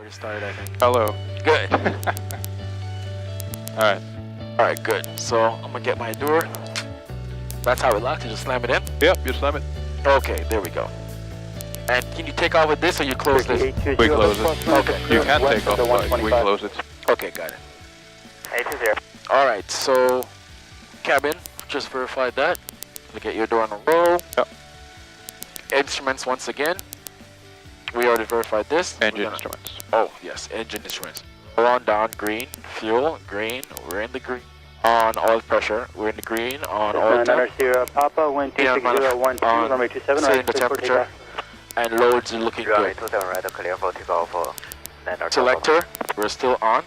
already started, I think. Hello. Good. Alright. Alright, good. So I'm gonna get my door. That's how it locks, you just slam it in? Yep, you slam it. Okay, there we go. And can you take off with this or you close this? We close it. Okay. You can take off, but we close it. Okay, got it. 820. Alright, so cabin, just verified that. Look at your door on the roll. Yep. Instruments once again. We already verified this. Engine instruments. Oh, yes, engine instruments. We're on down, green, fuel, green, we're in the green. On oil pressure, we're in the green, on oil temp. Sierra Papa, wind 26012, runway 27, right, the temperature, and loads are looking runway good. 27, right, clear for takeoff for lander. Selector, we're still on.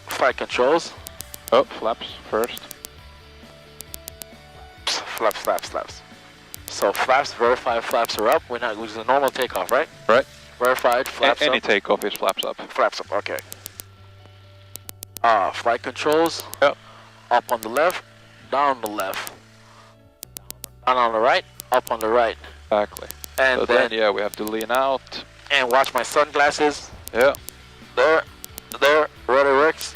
Flight controls. Oh, flaps first. Flaps, flaps, flaps. So flaps, verified flaps are up. We're not losing a normal takeoff, right? Right. Verified flaps Any up. takeoff is flaps up. Flaps up, okay. Flight controls. Yep. Up on the left, down on the left. Down on the right, up on the right. Exactly. And so then, yeah, we have to lean out. And watch my sunglasses. Yeah. There, rudder works.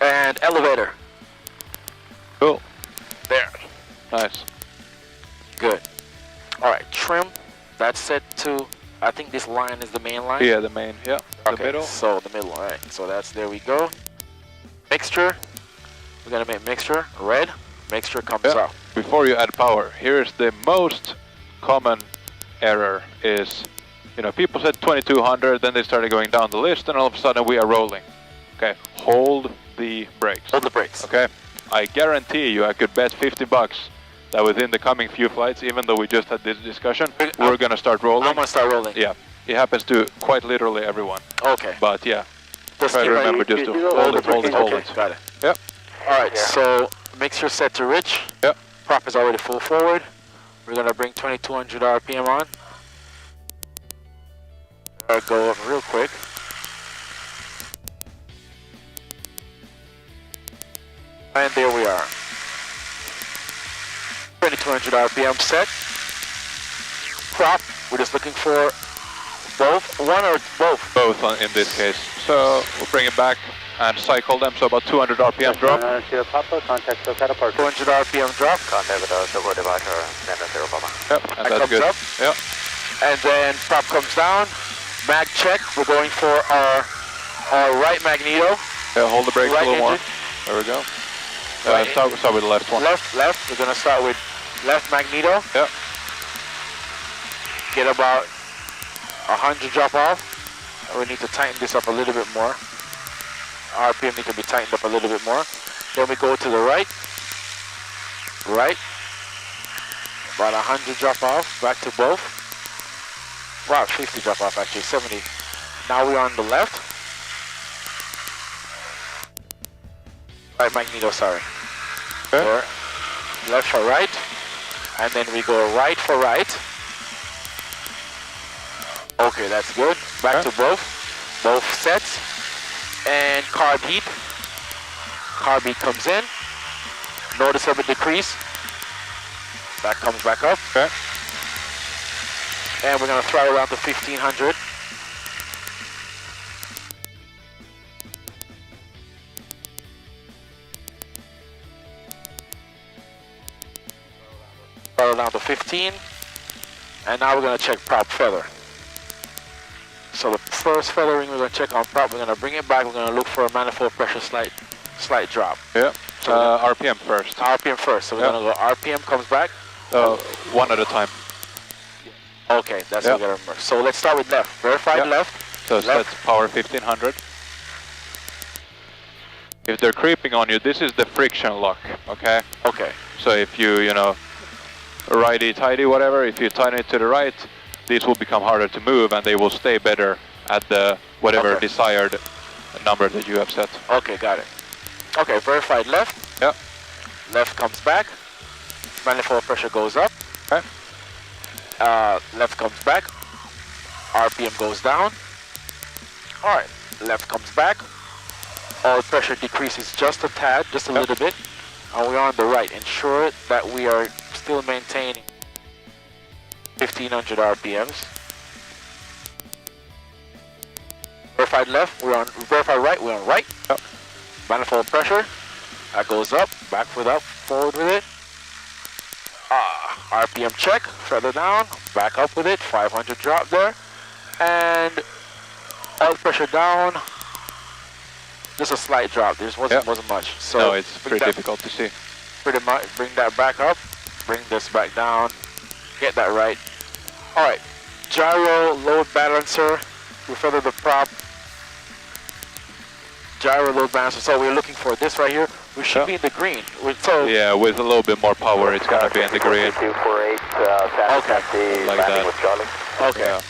And elevator. Cool. There. Nice. Good. Alright, trim. That's set to, I think this line is the main line. Yeah, the main, yeah. Okay, The middle. so the middle, alright. So that's, there we go. Mixture. We're gonna make mixture red. Mixture comes out. Before you add power, here's the most common error is, you know, people said 2200, then they started going down the list, and all of a sudden we are rolling. Okay, hold the brakes. Hold the brakes. Okay, I guarantee you, I could bet $50 that within the coming few flights, even though we just had this discussion, we're gonna start rolling. I'm gonna start rolling. Yeah, it happens to quite literally everyone. Okay. But yeah, Just try to remember just to hold it, hold it, hold it. Got it. Yep. Alright, so mixture set to rich. Yep. Prop is already full forward. We're gonna bring 2200 RPM on. Go up real quick. And there we are. 2200 RPM set. Prop, we're just looking for both, one or both? Both in this case. So we'll bring it back and cycle them, so about 200 RPM drop. Sierra Papa, contact SoCal apart. 200 RPM drop. Contact with Silver Departure, lander Sierra Papa. Yep, and That that's comes good. up. Yep. And then prop comes down. Mag check. We're going for our right magneto. Yeah, hold the brakes Right a little more. engine. There we go. Right start with the left one. Left. We're gonna start with left magneto. Yep. Get about 100 drop off. We need to tighten this up a little bit more. RPM need to be tightened up a little bit more. Then we go to the right. Right. About 100 drop off. Back to both. Wow, 50 drop off actually, 70. Now we're on the left. Right magneto, sorry. Okay. Or left for right. And then we go right for right. Okay, that's good. Back to both sets. And carb heat. Carb heat comes in. Noticeable decrease. That comes back up. Okay. And we're gonna throttle down to 1500. Throttle down to 15. And now we're gonna check prop feather. So the first feathering we're gonna check on prop, we're gonna bring it back, we're gonna look for a manifold pressure slight drop. Yeah. So RPM first. RPM first, so we're gonna go RPM comes back. One at a time. Okay, that's what we gotta remember. So let's start with left. Verified left. So left. that's power 1500. If they're creeping on you, this is the friction lock, okay? Okay. So if you know, righty-tighty, whatever, if you tighten it to the right, these will become harder to move and they will stay better at the whatever desired number that you have set. Okay, got it. Okay, verified left. Yep. Left comes back. Manifold pressure goes up. Okay. Left comes back. RPM goes down. Alright, left comes back. Oil pressure decreases just a tad, just a little bit. And we're on the right. Ensure that we are still maintaining 1500 RPMs. verified left, we're on verified right, we're on right. Yep. Manifold pressure, that goes up, back foot up, forward with it. RPM check, further down, back up with it, 500 drop there. And oil pressure down, just a slight drop, there wasn't much. So no, it's pretty difficult to see. Pretty much, bring that back up, bring this back down, get that right. Alright, gyro, load balancer, we feather the prop. Gyro, load balancer, so we're looking for this right here. We should be in the green. Yeah, with a little bit more power, it's gonna be in the green. 248, okay. Like that. With Charlie. Okay. Yeah.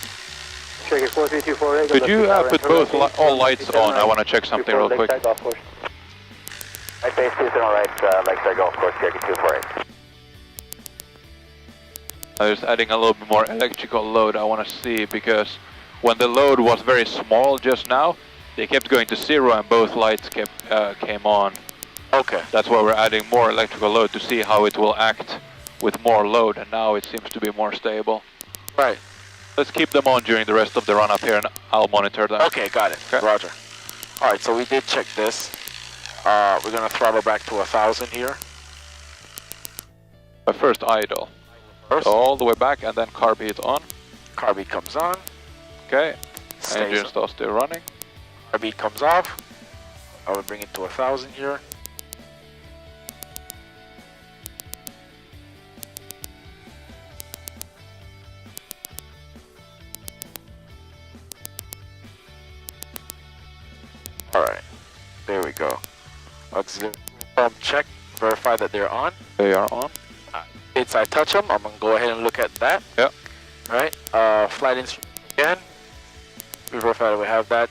Check it, 43248. Could you put both all lights on? I want to check something real quick. Right base 27 right, Lakeside Golf Course, check it 248. I'm just adding a little bit more electrical load I want to see, because when the load was very small just now, they kept going to 0 and both lights came on. Okay. That's why we're adding more electrical load to see how it will act with more load, and now it seems to be more stable. Right. Let's keep them on during the rest of the run up here and I'll monitor that. Okay, got it. Okay. Roger. Alright, so we did check this. We're going to throttle back to 1,000 here. But first idle. First. So all the way back and then carb heat on. Carb heat comes on. Okay. Engine still running. Carb heat comes off. I will bring it to 1,000 here. Alright, there we go. Auxiliary pump check, verify that they're on. They are on. I touch them, I'm going to go ahead and look at that. Yep. Right, flight instrument again. We verify that we have that.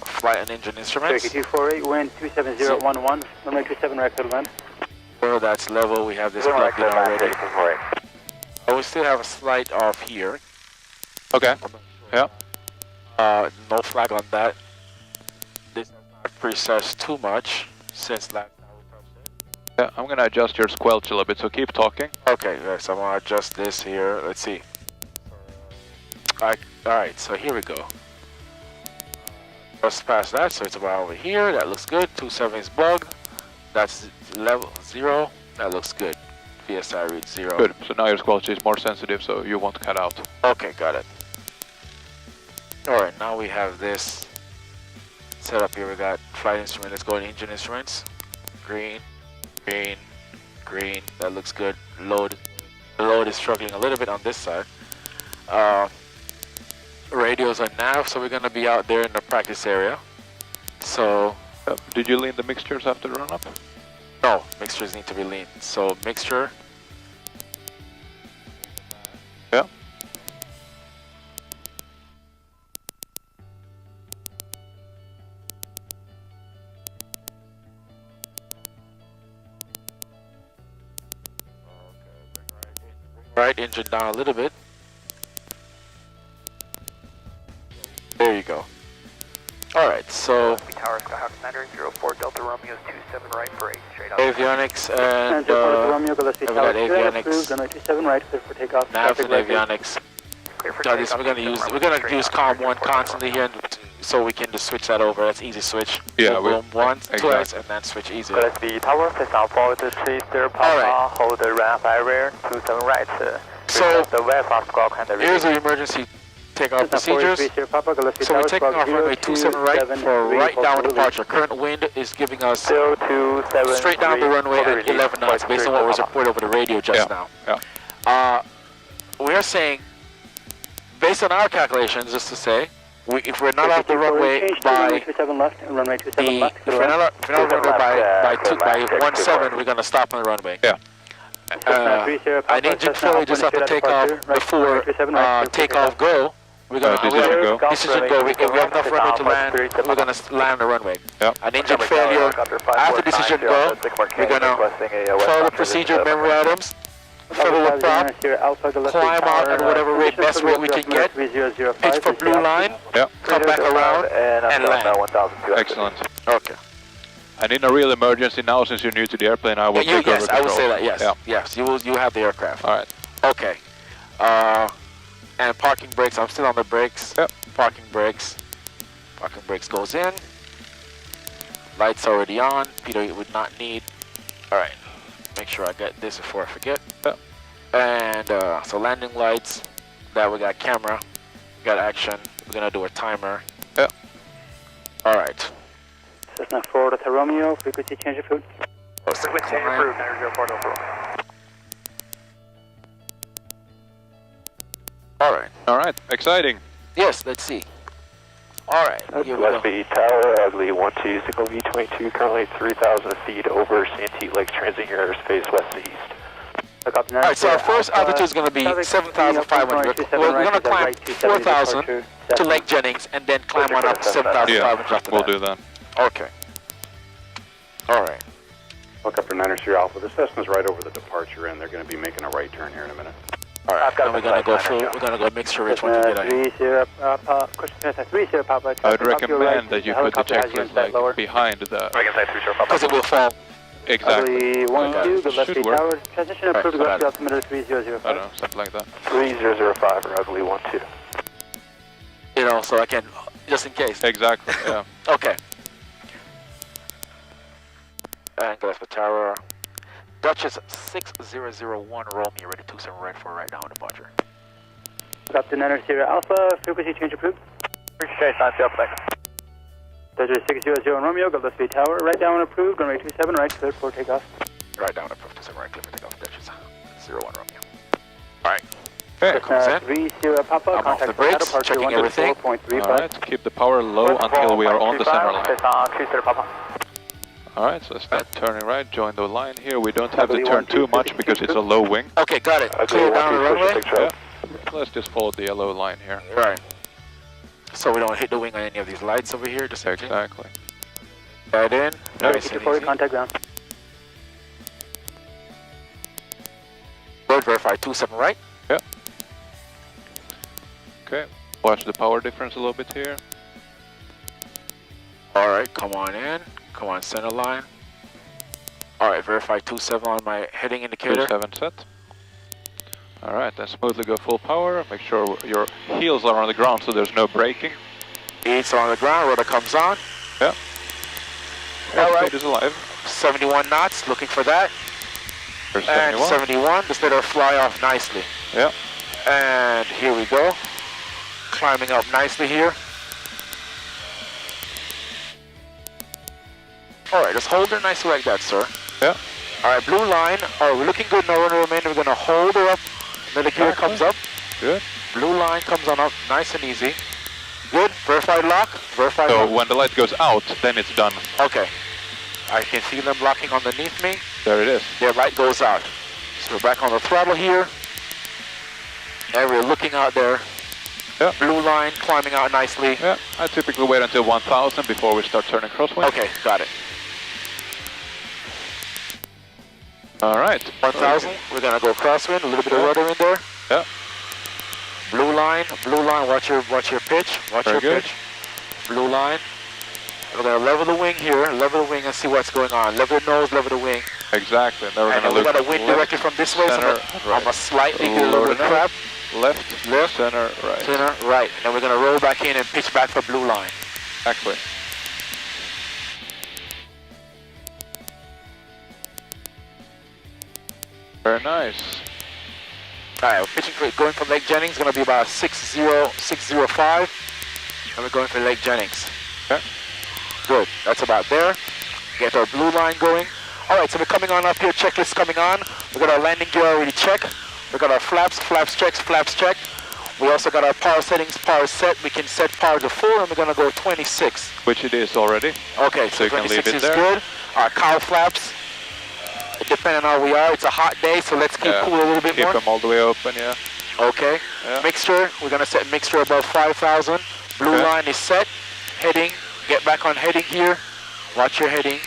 Flight and engine instruments. Cherokee 248, wind 27011, runway 27 right to land. So that's level, we have this plugged in already. Oh, we still have a slight off here. Okay, yeah. No flag on that. This has not precessed too much since last time we touched it. Yeah, I'm gonna adjust your squelch a little bit, so keep talking. Okay, yes, I'm gonna adjust this here. Let's see. Alright, so here we go. Just past that, so it's about over here. That looks good. 27 is bugged. That's level 0. That looks good. VSI reads 0. Good, so now your squelch is more sensitive, so you won't cut out. Okay, got it. Alright, now we have this set up here. We got flight instrument. Let's go to engine instruments. Green, green, green. That looks good. Load. The load is struggling a little bit on this side. Radios are nav, so we're going to be out there in the practice area. So... did you lean the mixtures after the run-up? No, mixtures need to be leaned. So mixture... Yeah. Right, engine down a little bit. There you go. Alright, so... Tower Skyhawk Commander 04 Delta Romeo 27 right for 8 straight out. Avionics and... Romeo, we got avionics. Runway 27 right, clear for takeoff. Nav and avionics. We're gonna use COM 1 constantly here, so we can just switch that over. That's easy switch. Yeah, boom, one, exactly. twice, and then switch easy. The tower, please now forward to 30 Papa, hold the ramp area 27 right. So, the very fast squawk and the here's the emergency takeoff procedures. So we're taking off runway 27 right for right down departure. Current wind is giving us straight down the runway at 11 knots based on what was reported over the radio just now. Yeah. We're saying, based on our calculations, just to say, if we're not off the runway by if we're not off the runway by 17, we're gonna stop on the runway. Yeah. An engine failure just have to take off before takeoff go. We're gonna decision go. If we have enough runway to land, we're gonna land the runway. Yep. An engine failure after decision go, we're gonna follow the procedure, memory items, fill the prop, climb out at whatever rate, best rate we can get, pitch for blue line, come back around, and land. Excellent. Okay. And in a real emergency now, since you're new to the airplane, I will take over Yes, control. I would say that, yes. Yeah. Yes, you have the aircraft. Alright. Okay. And parking brakes, I'm still on the brakes. Yep. Parking brakes. Parking brakes goes in. Lights already on. Peter, you would not need. All right. Make sure I get this before I forget. Yeah. And so landing lights. That we got camera. We got action. We're gonna do a timer. Yeah. All right. Cessna 4 to Romeo. Frequency change approved. Frequency change approved. 904 to Romeo. All right. All right, exciting. Yes. Let's see. All right. Here we West go. BE Tower, Ugly 12, signal V22, currently 3,000 feet over Santee Lakes, transiting your airspace west to east. All right, so our first altitude is going to be 7,500. We're going to climb 4,000 to Lake Jennings and then climb on up to 7,500 Yeah, after we'll that. do that. Okay. All right. Look up for Niner Sierra Alpha. The Cessna's right over the departure end. They're going to be making a right turn here in a minute. All right. I've got Then we're going to go through. We're going to go make sure which one to get out. 30 Papa. I would recommend that you put the checklist like behind the, I can say 3 Papa. Because it will fall. exactly. Ugly 12, good left Should BE work. Tower. Transition approved, got go it. to altimeter 3005. I don't know, something like that. 3005 or Ugly 12. You know, so I can, just in case. Exactly, yeah. Okay. And go for tower. Duchess 6001 Romeo, ready 27 right for right down departure. Captain Niner Sierra Alpha, frequency change approved. Appreciate that, thanks. Dodger 600 Romeo, go left BE Tower, right down approved, runway 27 right, cleared for takeoff. Right down approved 27 right, clear for takeoff. Duchess 01 Romeo. All right. Okay, Comes in. 30 Papa, I'm off contact the brakes, departure checking everything. 124.35. alright, keep the power low until we are on the center line. 30 Papa. Alright, so start turning right, join the line here. We don't have to turn too much because it's a low wing. Okay, got it. Clear down the runway. Yeah. Let's just follow the yellow line here. Right. So we don't hit the wing on any of these lights over here. Just Exactly. Right in. Nice and forward, easy. contact ground. Road verify 27 right. Yeah. Okay, watch the power difference a little bit here. All right, come on in. Come on, center line. All right, verify 27 on my heading indicator. 27 set. Alright, then smoothly go full power. Make sure your heels are on the ground so there's no braking. Eights are on the ground. Rudder comes on. Yeah. Airspeed is alive. 71 knots. Looking for that. There's And 71. 71. Just let her fly off nicely. Yeah. And here we go. Climbing up nicely here. All right, just hold her nicely like that, sir. Yeah. All right, blue line. All right, we're looking good now. Rudder remain. We're gonna hold her up. Indicator comes up. Good. Blue line comes on up. Nice and easy. Good. Verified lock. Verified So lock. when the light goes out, then it's done. Okay. I can feel them locking underneath me. There it is. Their light goes out. So we're back on the throttle here. And we're looking out there. Yeah. Blue line climbing out nicely. Yeah, I typically wait until 1000 before we start turning crosswind. Okay, got it. Alright. 1000. We're gonna go crosswind. A little bit of rudder in there. Yeah. Blue line. Blue line. Watch your pitch. Watch Very your good. pitch. Blue line. We're gonna level the wing here. Level the wing and see what's going on. Level the nose. Level the wing. Exactly. Now we're And going then to we're look gonna wind left, directly from this way. So center, I'm gonna slightly get a little bit Lower crap. left, Left. center, right. Center, right. And we're gonna roll back in and pitch back for blue line. Exactly. Very nice. Alright, we're pitching for going from Lake Jennings, gonna be about 605. And we're going for Lake Jennings. Okay. Good, that's about there. Get our blue line going. Alright, so we're coming on up here, checklist coming on. We got our landing gear already checked. We got our flaps checked. We also got our power settings, power set. We can set power to full and we're gonna go 26. Which it is already. Okay, So so you can 26 leave it is there. good. Our cowl flaps, depending on how we are, it's a hot day, so let's keep cool a little bit Keep more. them all the way open, yeah. Okay. Yeah. Mixture, we're gonna set mixture above 5,000. Blue Okay. line is set. Heading, get back on heading here. Watch your heading.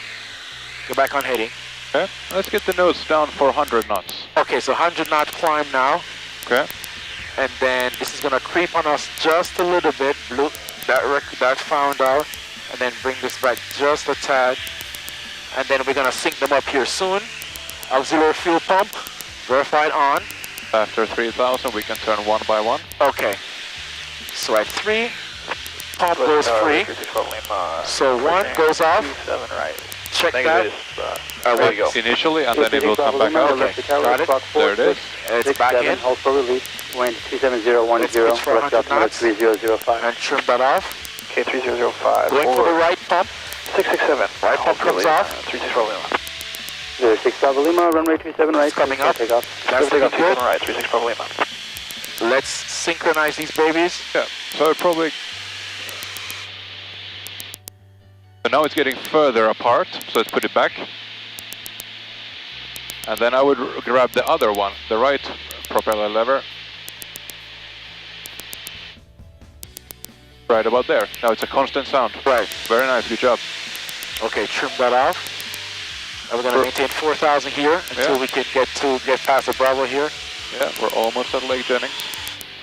Get back on heading. Okay. Let's get the nose down for 100 knots. Okay, so 100 knot climb now. Okay. And then this is gonna creep on us just a little bit. Blue, that found out. And then bring this back just a tad. And then we're gonna sync them up here soon. Auxiliary fuel pump, verified on. After 3000 we can turn one by one. Okay. So at 3, pump goes free. So one goes off. Right. Check that. There you go. Initially, and then it will come back out. Okay, got it. There it is. It's back in. Hold for release. Wind 27010. Let's pitch for 100 knots. 3005. And trim that off. Okay, 3005. Going for the right pump. 667. Right pump comes off. 365 Lima. 06 Bravo Lima, runway 27 right. It's coming up. Take off. That's looking good. Right, 36 Bravo Lima. Let's synchronize these babies. Yeah, so it probably... So now it's getting further apart, so let's put it back. And then I would grab the other one, the right propeller lever. Right about there. Now it's a constant sound. Right. Very nice, good job. Okay, trim that off. And we're going to maintain 4,000 here until we can get past the Bravo here. Yeah, we're almost at Lake Jennings.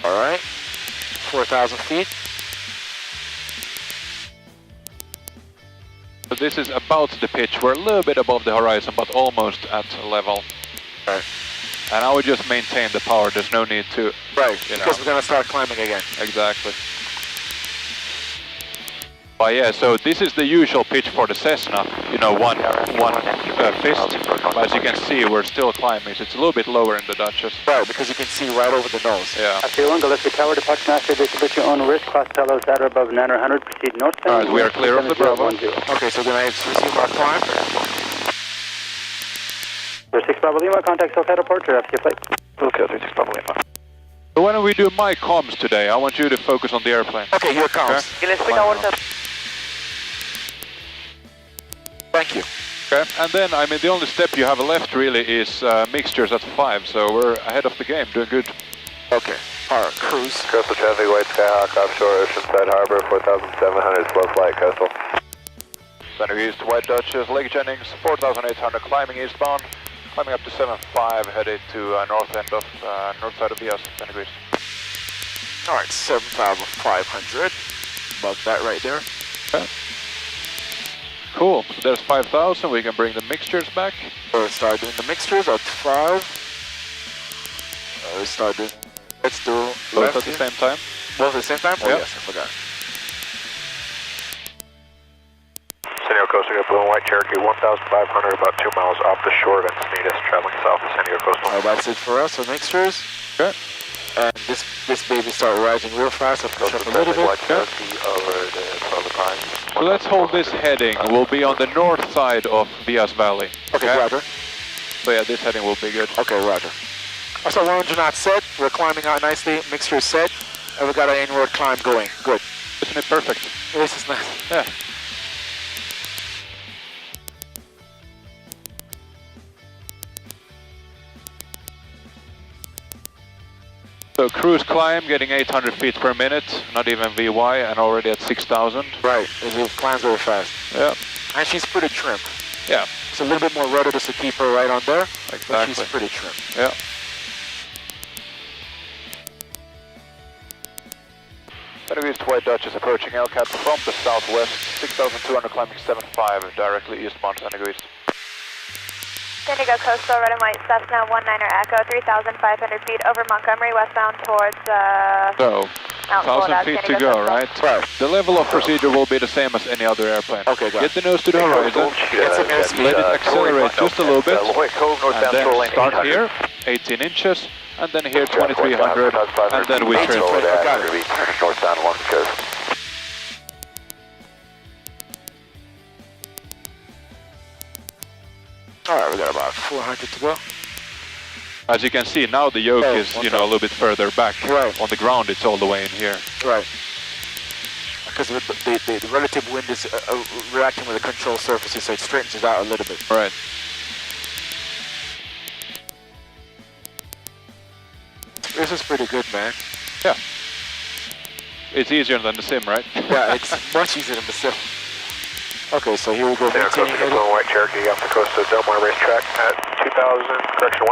All right. 4,000 feet. So this is about the pitch. We're a little bit above the horizon, but almost at level. Right. And I would just maintain the power. There's no need to... Right, because we're going to start climbing again. Exactly. But yeah, so this is the usual pitch for the Cessna, you know, one fist. But as you can see, we're still climbing, so it's a little bit lower in the Duchess. Right, because you can see right over the nose. Yeah. After 1, Gillespie Tower, departure master, distribute your own risk, cross fellows at or above 900, proceed northbound. Alright, we are clear of the Bravo. Okay, so we're going to resume our climb. 06 Bravo Lima, contact SoCal departure, FT flight. Okay, 36 Bravo Lima. So when we do my comms today, I want you to focus on the airplane. Okay, here it comes. Okay. Thank you. Okay, and then, I mean, the only step you have left really is mixtures at 5, so we're ahead of the game, doing good. Okay, alright, cruise. Coastal traffic, White Skyhawk, offshore, Oceanside Harbor, 4,700, slow flight, coastal. Center East, White Duchess, Lake Jennings, 4,800, climbing eastbound, climbing up to 7.5, headed to north end of, north side of the US, 10 degrees. Alright, 7,500. Above that right there. Okay. Cool, so there's 5,000, we can bring the mixtures back. We'll start doing the mixtures at 5. Let's do Both at the same time. Both at the same time? Oh yep. yes, I forgot. San Diego Coastal, Blue and White Cherokee, 1,500, about 2 miles off the shore of Encinitas, traveling south of San Diego Coastal. That's it for us, the mixtures. Okay. And this baby started rising real fast. I'll push up a little bit. Okay. So let's hold this heading. We'll be on the north side of Bias Valley. Okay, roger. So yeah, this heading will be good. Okay, roger. So 100 knots set. We're climbing out nicely. Mixture set. And we got our inward climb going. Good. Isn't it perfect? This is nice. Yeah. So cruise climb, getting 800 feet per minute, not even VY, and already at 6,000. Right, it climbs very fast. Yeah. And she's pretty trim. Yeah. It's a little bit more rudder just to keep her right on there. Exactly. But she's pretty trim. Yeah. Center East White Duchess approaching LCAT from the southwest, 6,200 climbing 7.5, directly eastbound San Diego East. San Diego Coastal, red and white, Cessna 19er Echo, 3,500 feet over Montgomery, westbound towards, So, 1,000 feet to go, right? Right. The level of procedure will be the same as any other airplane. Okay, got Get the nose to the horizon, Get some airspeed. let it accelerate just a little bit, Cove, and then start here, 18 inches, and then here 2,300, and then we turn. Northbound 1 coast. Alright, we got about 400 to go. As you can see, now the yoke is, you know, a little bit further back. Right. On the ground, it's all the way in here. Right. Because the relative wind is reacting with the control surfaces, so it straightens it out a little bit. Right. This is pretty good, man. Yeah. It's easier than the sim, right? Yeah, it's much easier than the sim. Okay, so here we go. San Diego Coastal, Blue and White Cherokee off the coast of Del Mar Racetrack at 1,900,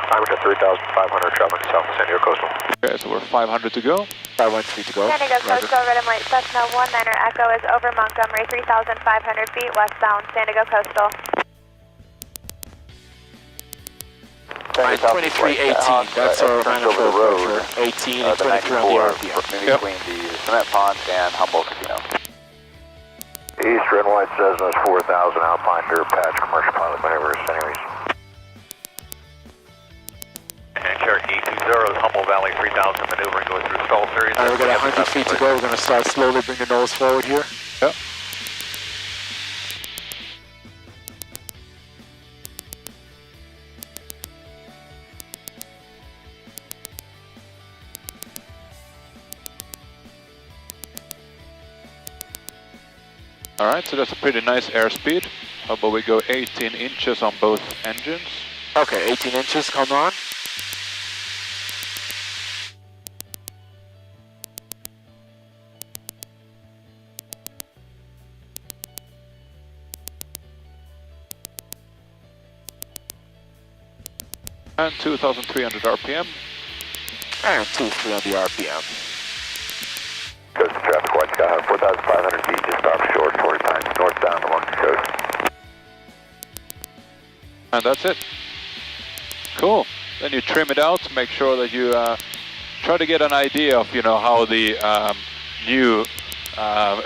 climbing to 3,500, traveling south of San Diego Coastal. Okay, so we're 500 to go. 500 feet to go. San Diego Coastal, red and white, Cessna 19er Echo is over Montgomery, 3,500 feet westbound, San Diego Coastal. And 2318, that's our manifold pressure. 18 and 23 on the RPM. In between the cement pond and Humboldt Casino. Eastern White Cessna's 4000 Alpine Dirt Patch Commercial Pilot Maneuvers, anyways. And Cherokee 20 Humboldt Valley 3000 maneuvering, going through stall series. Alright, we've got 100 feet to go. We're going to start slowly, bring the nose forward here. Yep. Alright, so that's a pretty nice airspeed. How about we go 18 inches on both engines? Okay, 18 inches, come on. And 2,300 RPM. And 2-3 on the RPM. Coast to traffic, White Sky High, 4,500 feet, just offshore, 40 times northbound along the coast. And that's it. Cool. Then you trim it out, make sure that you try to get an idea of, you know, how the new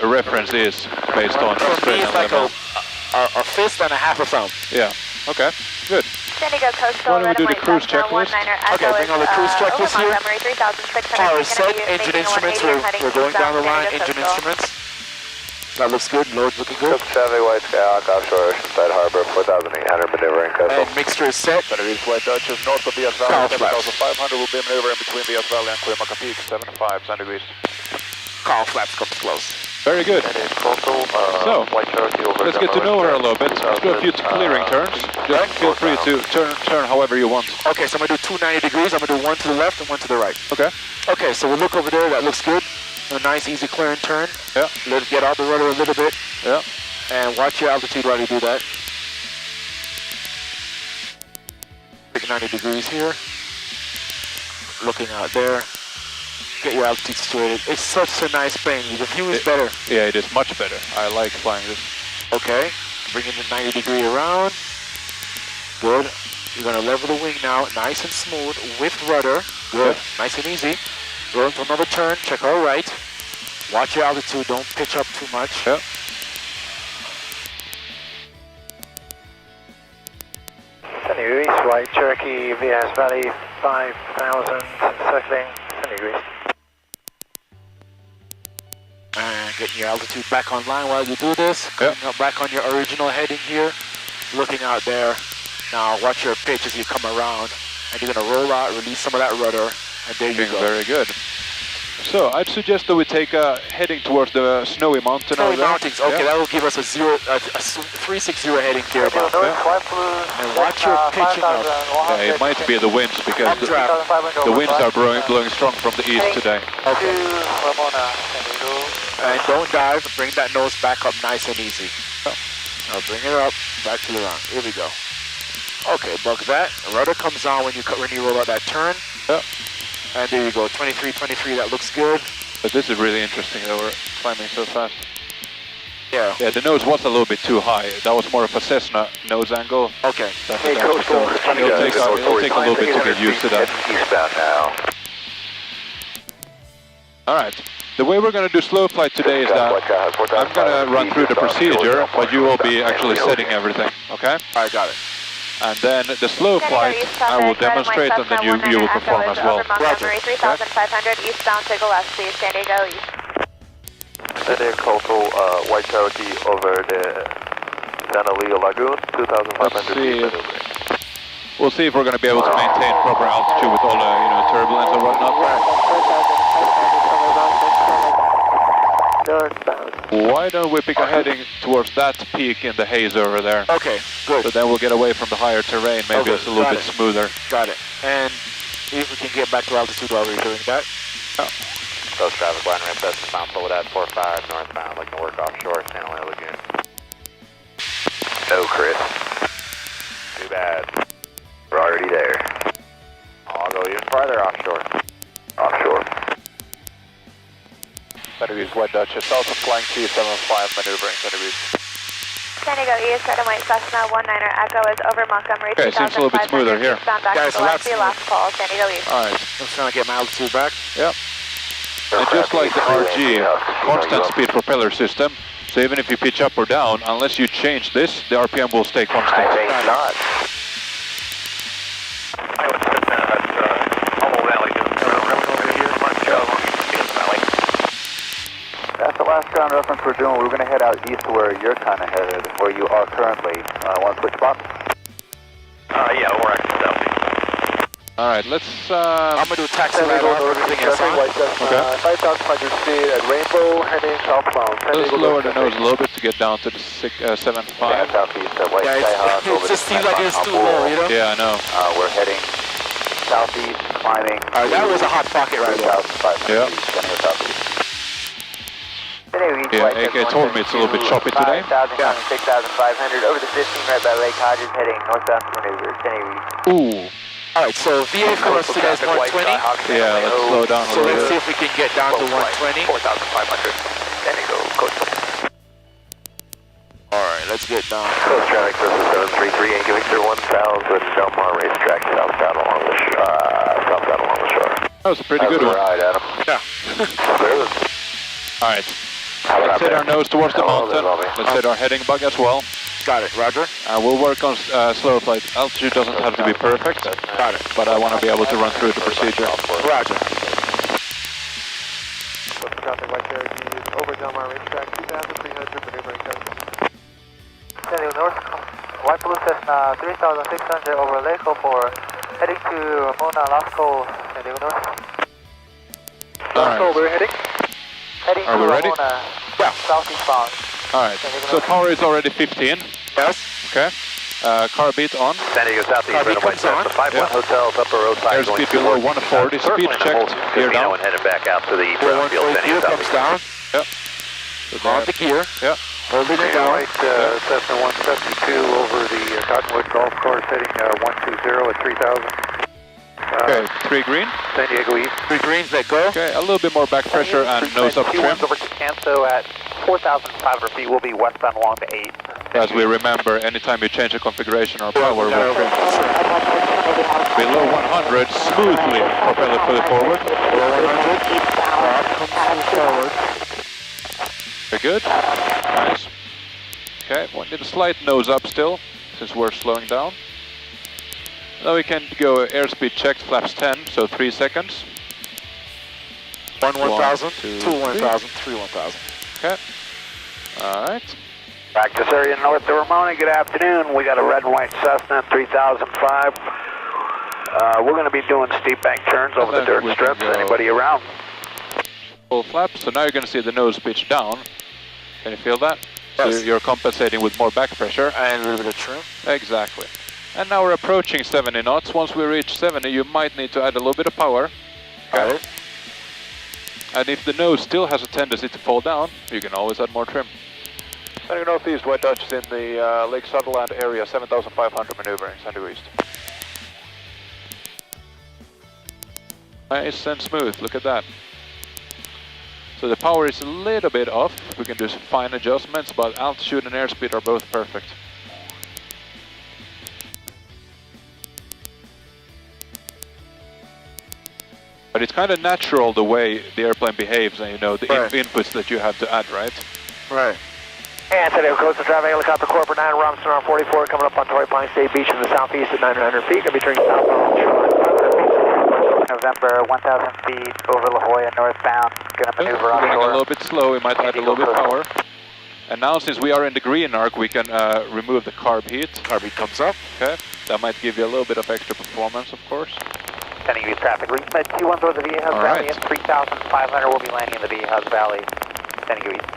reference is based on For me, Australian it's like level. a fist and a half a thumb. Yeah. Okay. Good. San Diego Coastal, Why don't we red do and the white cruise Cessna checklist? 19er Echo Okay, bring all the cruise is, checklist over here. Montgomery, 3,600 Power feet, set, gonna be engine making instruments, 180 and heading we're going down the eastbound line, San Diego engine Coastal. instruments. That looks good, load's looking good. Coast Chevy, White Skyhawk, offshore Oceanside Harbor, 4,800 maneuvering coastal. And mixture is set. Center East White Duchess, north of BS Cow Valley, flaps. 7,500 will be maneuvering between BS Valley and Clearmacca Peak, 75 degrees. Call flaps comes close. Very good. That is coastal, So, White Cherokee over let's get to know her a little bit. Let's do a few clearing turns. Just feel free to turn however you want. Okay, so I'm going to do 2 90 degrees. I'm going to do one to the left and one to the right. Okay. Okay, so we'll look over there. That looks good. A nice, easy clearing turn. Yeah. Let it get out the rudder a little bit. Yeah. And watch your altitude while you do that. Pick 90 degrees here. Looking out there. Get your altitude situated. It's such a nice plane. The view is better. Yeah, it is much better. I like flying this. Okay. Bringing the 90 degree around. Good. You're going to level the wing now. Nice and smooth with rudder. Good. Yeah. Nice and easy. Go into another turn. Check all right. Watch your altitude. Don't pitch up too much. Yeah. San Diego East, White Cherokee, VS Valley, 5,000, circling, San Diego East. And getting your altitude back online while you do this. Coming up back on your original heading here. Looking out there. Now watch your pitch as you come around. And you're going to roll out, release some of that rudder. And there you Doing go. very good. So, I'd suggest that we take a heading towards the snowy mountain Snowy over there. mountains. Okay, Yeah. that will give us a 360 heading here. Yeah. And watch your pitching up. Yeah, it might be the winds because the winds are blowing strong from the east today. Okay. And don't dive. Bring that nose back up nice and easy. Now bring it up, back to the ground. Here we go. Okay, bug that. Rudder comes on when you roll out that turn. Yeah. And there you go. 23, that looks good. But this is really interesting that we're climbing so fast. Yeah. Yeah, the nose was a little bit too high. That was more of a Cessna nose angle. Okay. So it'll take a little bit to get used to that. Eastbound now. Alright, the way we're going to do slow flight today is that I'm going to run through the procedure, but you will be actually setting everything, okay? I got it. And then the slow flight, I will demonstrate and then you will perform as well. Montgomery, 3,500 eastbound to go west, please, San Diego East. San Diego Coastal, White Cherokee over the Santa Leo Lagoon, 2,500 feet. We'll see if we're going to be able to maintain proper altitude with all the turbulence and whatnot. Why don't we pick a heading towards that peak in the haze over there? Okay, good. So then we'll get away from the higher terrain. Maybe Okay, it's a little got bit it. smoother. Got it. And see if we can get back to altitude while we're doing that. Coast traffic, line ramp, that's bound forward at 45 northbound, looking to work offshore, Santa Leo Lagoon. No, Chris. Too bad. We're already there. I'll go even farther offshore. Offshore. Center East, White Duchess, also flying C75 maneuvering, Center East. San Diego East, red and white Cessna 19er Echo is over Montgomery. Okay, seems a little bit smoother here. Eastbound back Yeah, to it's the a lot left, last call, San Diego East. Alright, I'm trying to get my altitude back. yep. And just like the RG, constant speed propeller system, so even if you pitch up or down, unless you change this, the RPM will stay constant. not. That's the last ground reference we're doing. We're going to head out east to where you're kind of headed, where you are currently. Want to switch spots? Yeah, we're actually southeast. Alright, let's I'm gonna do a taxi right off, everything is on. Okay. 5,500 speed at Rainbow, heading southbound. let's lower the nose a little bit to get down to the 7.5. Southeast at White Yeah, Skyhawk. it just seems like it's too low, you know? Yeah, I know. We're heading southeast, climbing. Alright, that was a hot pocket right there. 3,500 Yeah. feet, San Diego southeast. Yeah, AK told me it's a little bit choppy today. 5,000, 6,500 over the 15 right by Lake Hodges, heading northbound maneuver, San Diego East. Ooh. Alright, so VA for us today is 120. Yeah, let's slow down a So little let's see bit. if we can get down to 120. 4,500. San Diego, coastal. Alright, let's get down. Coast traffic, this is 733, Angel Victor 1000, Del Mar Racetrack, southbound along the shore. That was a pretty good one. Right, Adam. Yeah. Alright. Let's set our nose towards the mountain. Let's set our heading bug as well. Got it, Roger. We'll work on slow flight. Altitude doesn't have to be perfect. Got it. But I want to be able to run through the procedure. Roger. Traffic, White Cherokee, over Del Mar Racetrack, 2,300, maneuvering coast. San Diego North, White Blue Cessna 3,600 over Lake for heading to Mona Lasco, San Diego North. Alright. we're heading. Heading Are to we ready? Mona, Yeah. southeastbound. Alright. So power is already 15. Yes. Okay. Car beat on. San Diego southeast, Copy, red and white comes on. Cessna, 51 Yeah. hotels, upper road 5 going Airspeed below 140, speed checked, gear down. and headed back out to the brownfield, San Diego Gear comes southeast. down. So On the gear. yeah. Holding it down. Cessna 172 over the Cottonwood Golf Course, heading 120 at 3,000. Okay, 3 green. San Diego East. 3 greens, let go. Okay, a little bit more back pressure and nose up trim. over to Canso at 4,500 feet. We'll be westbound along the 8. As we remember, anytime you change the configuration or power, we'll trim. Below 100, smoothly propel it fully forward. Very good. Nice. Okay, we need a slight nose up still, since we're slowing down. Now we can go airspeed checked, flaps 10, so 3 seconds. 1 1,000, 2 2 1,000, 3 1,000. Okay. Alright. Practice area north of Ramona, good afternoon. We got a red and white Cessna 3005. We're going to be doing steep bank turns over the dirt strips. Anybody around? Full flap, so now you're going to see the nose pitch down. Can you feel that? Yes. So you're compensating with more back pressure. And a little bit of trim. Exactly. And now we're approaching 70 knots. Once we reach 70, you might need to add a little bit of power. Got it. And if the nose still has a tendency to fall down, you can always add more trim. San Diego Northeast, White Dutch in the Lake Sutherland area, 7,500 maneuvering, San Diego East. Nice and smooth, look at that. So the power is a little bit off, we can do some fine adjustments, but altitude and airspeed are both perfect. But it's kind of natural the way the airplane behaves and you know the inputs that you have to add, right? Right. And San Diego Coastal Traffic Helicopter Corporate 9, Robinson R44 coming up on Torrey Pines State Beach in the southeast at 900 feet. Going to be turning southbound. November, 1,000 feet over La Jolla, northbound. Going to maneuver We're getting a offshore. little bit slow, we might add a little bit of power. And now since we are in the green arc, we can remove the carb heat. Carb heat comes up. Okay, that might give you a little bit of extra performance, of course. San Diego traffic, lead med 21 over the Viejas Valley at 3,500. We'll be landing in the Viejas Valley, San Diego East.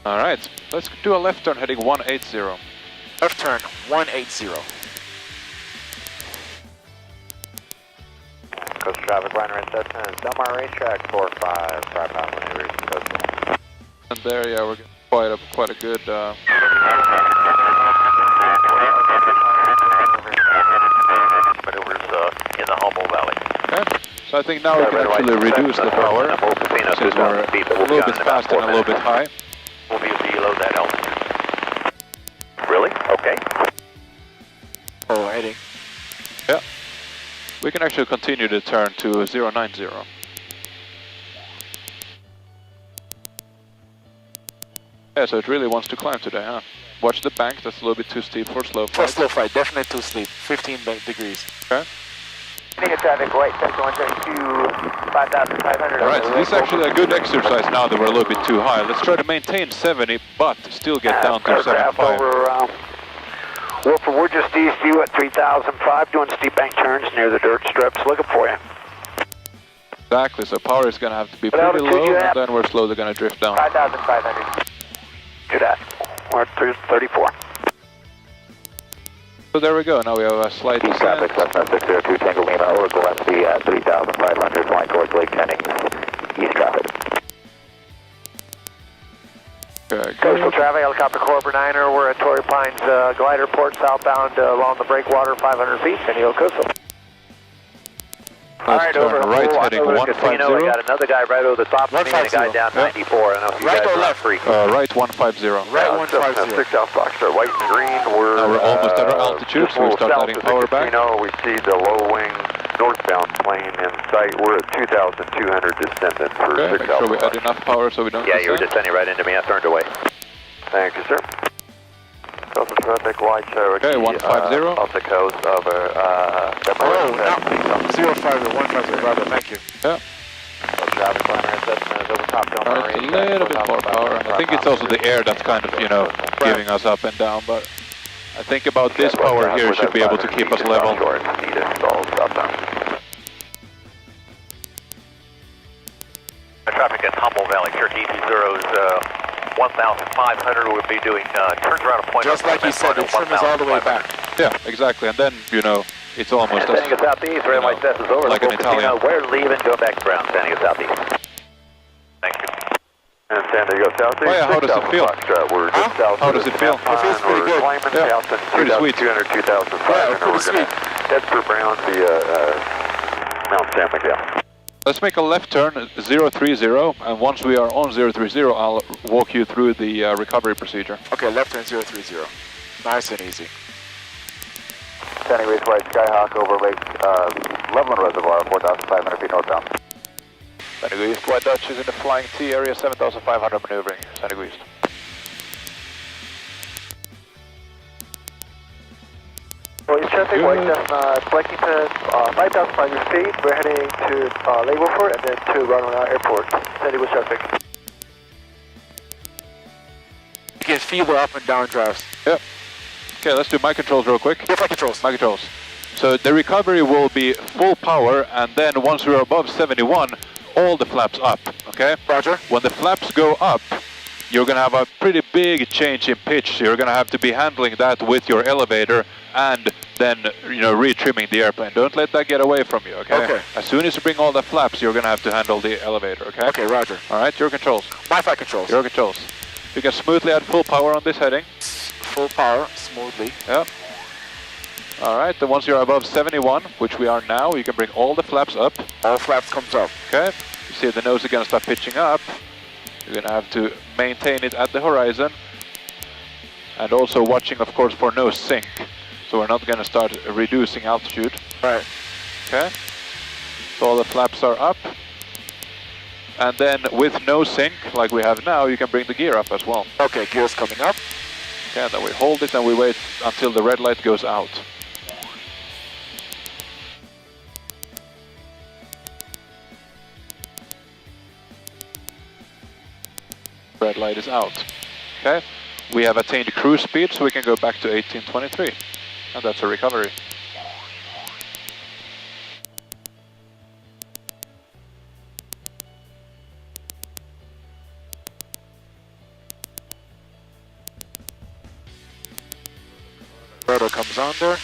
Alright, let's do a left turn heading 180. Left turn, 180. Coastal Traffic Liner at Cessna, Del Mar Racetrack 45, 5 pound maneuvers, coastal. And there, yeah, we're getting quite a good... Maneuvers in the Humboldt Valley. Okay, so I think now we can actually reduce the power, since we're a little bit fast and a little bit high. We'll be at the below that altitude. Really? Okay. Oh, heading. Yeah. We can actually continue the turn to 090. Yeah, so it really wants to climb today, huh? Watch the bank, that's a little bit too steep for slow For flight. slow flight, definitely too steep. 15 degrees. Okay. Negative traffic, white Cessna 132, 5,500. Alright, so this is actually a good exercise now that we're a little bit too high. Let's try to maintain 70, but still get down to 75. Over, Wolford, we're just east of you at 3005, doing steep bank turns near the dirt strips. Looking for you. Exactly, so power is going to have to be pretty low, and then we're slowly going to drift down. 5,500. Good at. We're at 34. So there we go, now we have a slight descent. Traffic, Cessna 602 Tango Lima, Oracle FC at 3,500, flying towards Lake Jennings, east traffic. Okay, Coastal good. traffic, helicopter Cobra 9er, we're at Torrey Pines glider port southbound along the breakwater, 500 feet, San Diego Coastal. Let's turn right, heading I 150. got another guy right over the top of me and a guy down 94. I don't know if you Right guys or are left? free. Right 150. Right 150. 6 Alpha Foxtrot, white and green. Now we're almost at our altitude, so we start letting power back. We see the low wing northbound plane in sight. We're at 2,200 descendant for Okay, 6 make sure we Alpha add enough power so we don't Yeah, you were descend. descending right into me. I turned away. Thank you, sir. Coastal traffic, white Cherokee. Okay, 150. Off the coast over, Oh, now 050, 150, brother, thank you. Yeah. Traffic primary assessment is over top Del Alright, a little bit more power. I think it's also the air that's kind of, you know, giving us up and down, but I think about this power here should be able to keep us level. Traffic in Humboldt Valley, Cherokee 20 1,500 would be doing turns around a point. Just like you said, the trim is all the way back. Yeah, exactly, and then, you know, it's almost Standing as, at southeast, red white Cessna's over. like an Italian. We're leaving, going back to ground, standing at southeast. Thank you. And San Diego southeast. Oh yeah, how does it feel? We're just south How does it feel? It feels pretty good. Yeah, pretty sweet. 200, 2,500. Yeah, pretty We're going to head for Brown via Mount San Miguel. Let's make a left turn, 030, and once we are on 030, I'll walk you through the recovery procedure. Okay, left turn 030. Nice and easy. Standing race white Skyhawk over Lake Loveland Reservoir, 4,500 feet northbound. San Diego East, white Dutch is in the flying T area, 7,500 maneuvering, San Diego East. East traffic, white Cessna, collecting to 5,500 feet. We're heading to Lake Wilford and then to Ronald Airport. San Diego traffic. You can feel the up and down drafts. Yep. Okay, let's do my controls real quick. Get flight controls. My controls. So the recovery will be full power, and then once we're above 71, all the flaps up, okay? Roger. When the flaps go up, you're gonna have a pretty big change in pitch. You're gonna have to be handling that with your elevator and then, you know, re-trimming the airplane. Don't let that get away from you, okay? Okay. As soon as you bring all the flaps, you're gonna have to handle the elevator, okay? Okay, roger. All right, your controls. My flight controls. Your controls. You can smoothly add full power on this heading. Full power, smoothly. Yep. All right, then once you're above 71, which we are now, you can bring all the flaps up. All flaps comes up. Okay, you see the nose is gonna start pitching up. You're gonna have to maintain it at the horizon. And also watching, of course, for no sink. So we're not gonna start reducing altitude. Right. Okay, so all the flaps are up. And then with no sink, like we have now, you can bring the gear up as well. Okay, gears coming up. Okay, and then we hold it and we wait until the red light goes out. Red light is out. Okay, we have attained cruise speed, so we can go back to 1823. And that's a recovery. Rotor comes on there.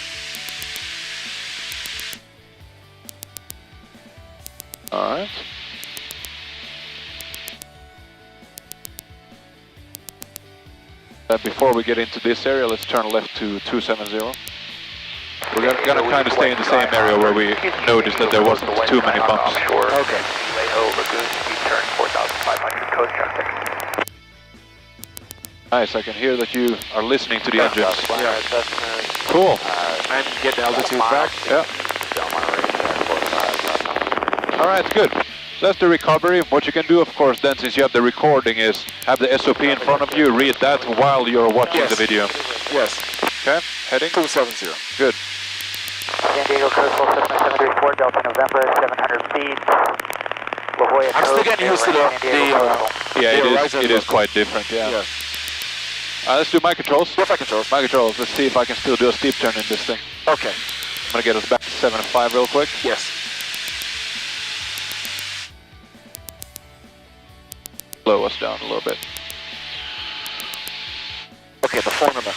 All right. Before we get into this area, let's turn left to 270. We're gonna kind of stay in the same area where we noticed that there wasn't too many bumps. Okay. Lagoon, speed turn 4,500 coast traffic. Nice, I can hear that you are listening to the engines. Yeah. Cool. And get the altitude back. Yeah. Alright, good. So that's the recovery. What you can do, of course, then, since you have the recording, is have the SOP in front of you, read that while you're watching the video. Yes. Okay, heading? 270. Good. San Diego Coastal 7734, Delta November, 700 feet. La Jolla I'm still Coast, getting used to Yeah, it is quite different, yeah. Yes. Let's do my controls. Yes, I controls. My controls, let's see if I can still do a steep turn in this thing. Okay. I'm gonna get us back to 7.5 real quick. Yes. Slow us down a little bit. Okay, the formula.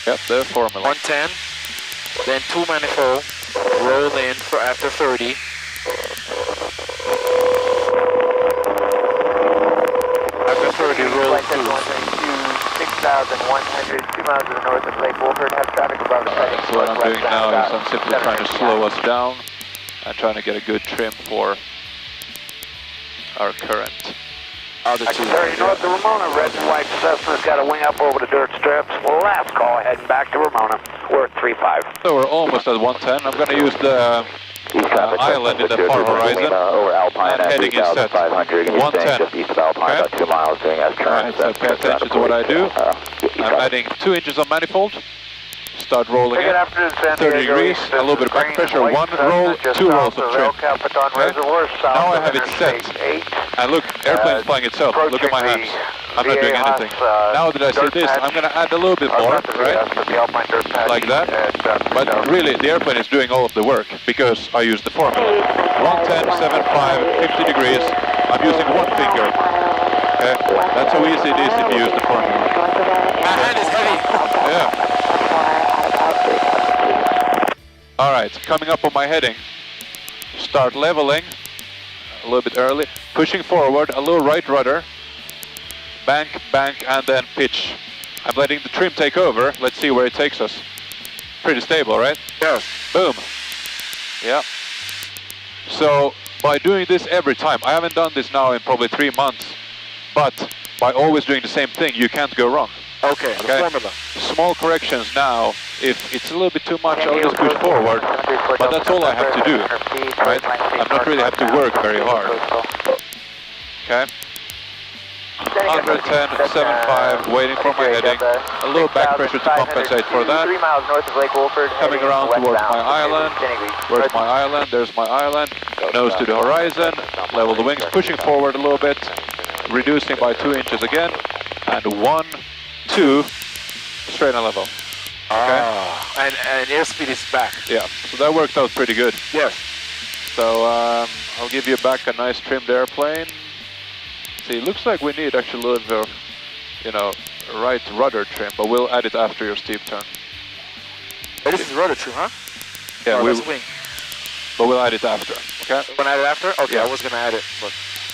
Yep, the formula. 110, then 2 manifold, roll in for after 30. After 30, roll through. 6,100, 2 miles to the north of Lake Wolford, have traffic above the heading. So what I'm doing now is I'm simply trying to slow us down and trying to get a good trim for our current altitude. 30 north of Ramona, red and white Cessna's got a wing up over the dirt strips. Last call heading back to Ramona. We're at 3-5. So we're almost at 110. I'm going to use the island in the far horizon. Over Alpine And heading is set 110. Just east of Alpine, Okay. about 2 miles, doing as current. Alright, so pay attention to what I do. I'm adding 2 inches of manifold. Start rolling in. 30 degrees, a little bit of back pressure. 1 roll, 2 rolls of trim. Okay. Now I have it set. And look, airplane's flying itself. Look at my hands. I'm not doing anything. Now that I see this, I'm going to add a little bit more, right? Like that. But really, the airplane is doing all of the work because I use the formula. 110, 75, 50 degrees. I'm using 1 finger. Okay? That's how easy it is if you use the formula. My hand is heavy. Yeah. Alright, coming up on my heading. Start leveling. A little bit early. Pushing forward, a little right rudder. Bank, bank, and then pitch. I'm letting the trim take over. Let's see where it takes us. Pretty stable, right? Yes. Boom. Yeah. So, by doing this every time, I haven't done this now in probably 3 months, but by always doing the same thing, you can't go wrong. Okay, the formula. Small corrections now. If it's a little bit too much, I'll just push forward. But that's all I have to do, right? I'm not really have to work very hard. Okay. 110, 75, waiting for my heading. A little back pressure to compensate for that. 3 miles north of Lake Wolford. Coming around towards my island. Where's my island? There's my island. Nose to the horizon. Level the wings, pushing forward a little bit. Reducing by 2 inches again. And 1, 2, straight and level. Okay. And airspeed is back. Yeah, so that worked out pretty good. Yes. So I'll give you back a nice trimmed airplane. See, it looks like we need actually a little bit of, you know, right rudder trim, but we'll add it after your steep turn. Hey, this is rudder trim, huh? Yeah, that's wing. But we'll add it after. Okay. Gonna add it after? Okay, Yeah. I was gonna add it, but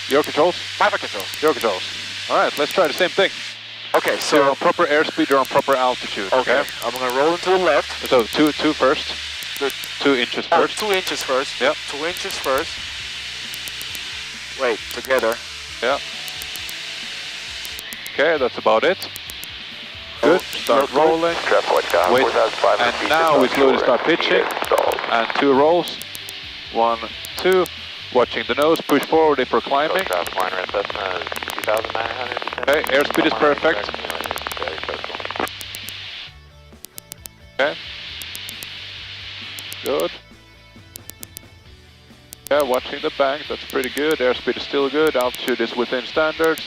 Your controls? my controls. Your controls. All right, let's try the same thing. Okay, So you're so on proper airspeed, you're on proper altitude. okay, I'm gonna roll into the left. So two first. The- 2 inches Oh, first. 2 inches first. Yep. 2 inches first. Wait, together. Yeah. Okay, that's about it. Good. Start rolling. Wait, and now we slowly start pitching. And 2 rolls. 1, 2. Watching the nose. Push forward if we're climbing. Okay, airspeed is perfect. Okay. Good. Yeah, watching the bank, that's pretty good. Airspeed is still good. Altitude is within standards.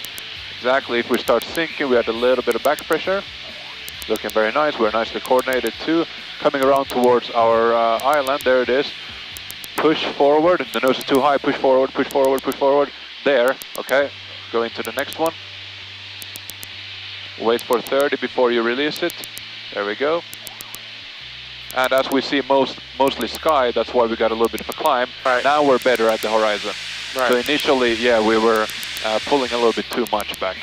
Exactly, if we start sinking, we had a little bit of back pressure. Looking very nice. We're nicely coordinated too. Coming around towards our island, there it is. Push forward. The nose is too high. Push forward, push forward, push forward. There, okay. Go into the next one. Wait for 30 before you release it. There we go. And as we see mostly sky, that's why we got a little bit of a climb. Right. Now we're better at the horizon. Right. So initially, yeah, we were pulling a little bit too much back.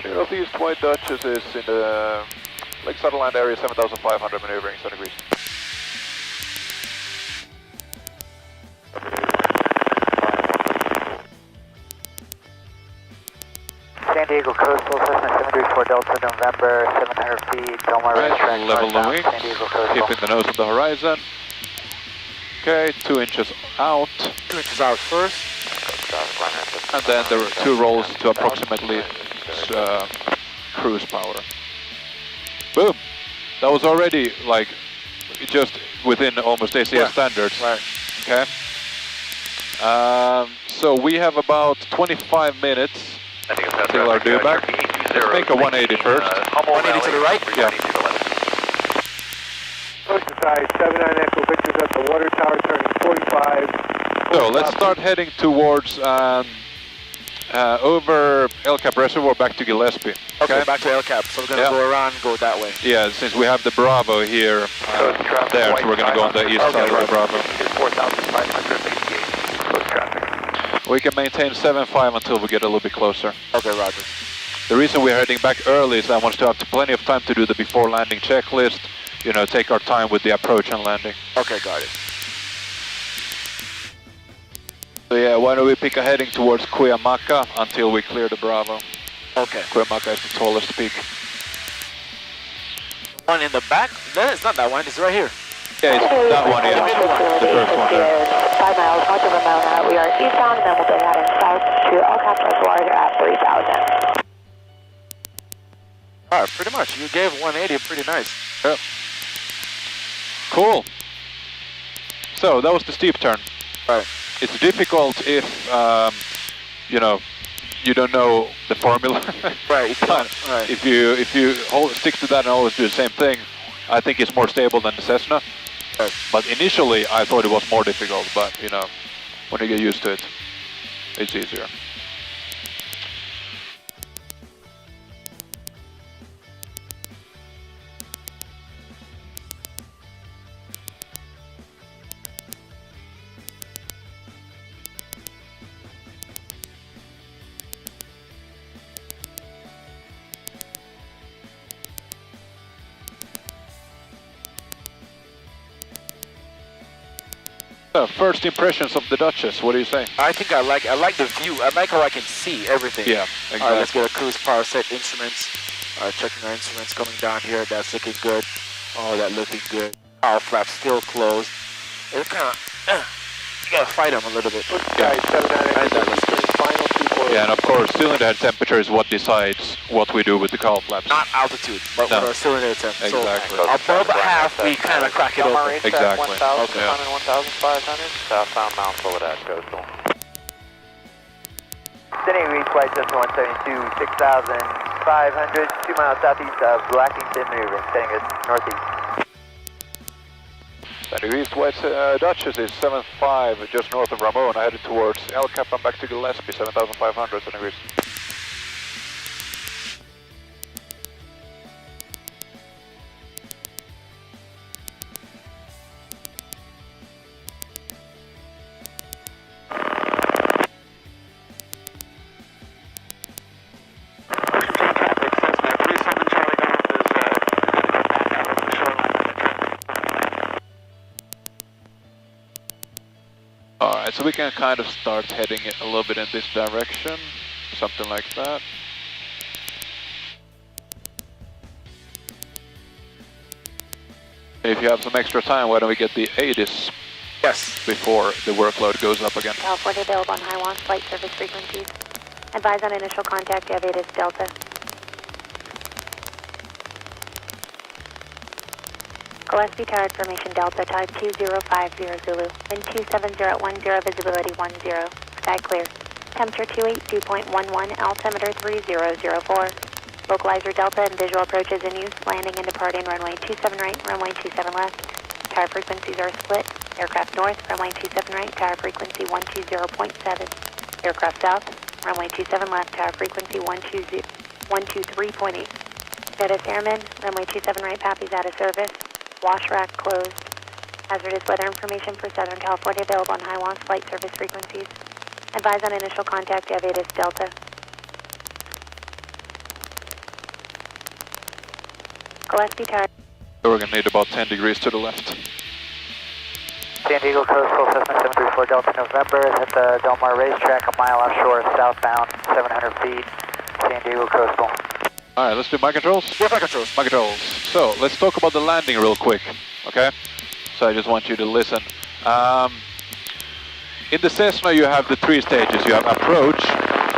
And northeast White Duchess is in the Lake Sutherland area, 7,500 maneuvering 7 degrees. San Diego Coastal, Cessna 734 Delta November, 700 feet, Del Mar racetrack, level the northbound, wings, San Diego Coastal. keeping the nose on the horizon. Okay, 2 inches out. 2 inches out first. And then there are 2 rolls to approximately cruise power. Boom! That was already like just within almost ACS standards. Right. Okay. So we have about 25 minutes till our due back. Let's make a 180 first. 180 to the right? Yeah. Oceanside, 79 Echo Victor's at the water tower, turning 45. So let's start heading towards over El Cap Reservoir back to Gillespie. Okay, back to El Cap. So we're going to go around and go that way. Yeah, since we have the Bravo here there, so we're going to go on the east side of the Bravo. 4,588 traffic. We can maintain 7.5 until we get a little bit closer. Okay, roger. The reason we're heading back early is I want to have plenty of time to do the before landing checklist, you know, take our time with the approach and landing. Okay, got it. So yeah, why don't we pick a heading towards Cuyamaca until we clear the Bravo. Okay. Cuyamaca is the tallest peak. One in the back? No, it's not that one, it's right here. Yeah, it's that one, yeah. The first one there. 5 miles north of Ramona, we are eastbound, and then we'll be heading south to El Cap Reservoir at 3,000. Alright, pretty much. You gave 180 pretty nice. Yep. Cool. So, that was the steep turn. Right. It's difficult if, you know, you don't know the formula. Right. But Right. if you stick to that and always do the same thing, I think it's more stable than the Cessna. Right. But initially, I thought it was more difficult. But you know, when you get used to it, it's easier. First impressions of the Duchess, what do you say? I think I like the view. I like how I can see everything. Yeah, exactly. Alright, let's get a cruise power set instruments. Checking our instruments coming down here. That's looking good. Oh, that looking good. Power flap still closed. It's kind of, you gotta fight them a little bit. Yeah, 79 Echo Victor's final 240. Yeah, and of course, cylinder head temperature is what decides what we do with the cowl flaps. Not altitude, but No. with our cylinder temp. Exactly. So above half, we kind of crack it Del Mar open. racetrack, Exactly. 1,000, Yeah. 1,500. Southbound Mount Soledad Coastal. Sydney reach flight Cessna 172, 6,500, 2 miles southeast of Blackington, moving, setting us northeast. Sandy East West Duchess is 7.5 just north of Ramona, headed towards El Cap and back to Gillespie, 7,500 Sandy East. Alright, so we can kind of start heading it a little bit in this direction, something like that. If you have some extra time, why don't we get the 80s Yes. before the workload goes up again? California available on high want flight service frequencies. Advise on initial contact, Aviatus Delta. Gillespie Tower Formation Delta, type 2050 Zulu. Wind 27010, visibility 10. Sky clear. Temperature 282.11, altimeter 3004. Localizer Delta and visual approaches in use. Landing and departing runway 27 right, runway 27 left. Tower frequencies are split. Aircraft north, runway 27 right, tower frequency 120.7. Aircraft south, runway 27 left, tower frequency 123.8. Status airmen, runway 27 right, PAPI's out of service. Wash rack closed. Hazardous weather information for Southern California available on high want flight service frequencies. Advise on initial contact, Aviatus Delta. Gillespie Tower. We're going to need about 10 degrees to the left. San Diego Coastal, Cessna 734 Delta November, at the Del Mar racetrack, a mile offshore, southbound, 700 feet, San Diego Coastal. Alright, let's do my controls. Yeah, my controls. My controls. So, let's talk about the landing real quick, okay? So I just want you to listen. In the Cessna you have the 3 stages. You have approach,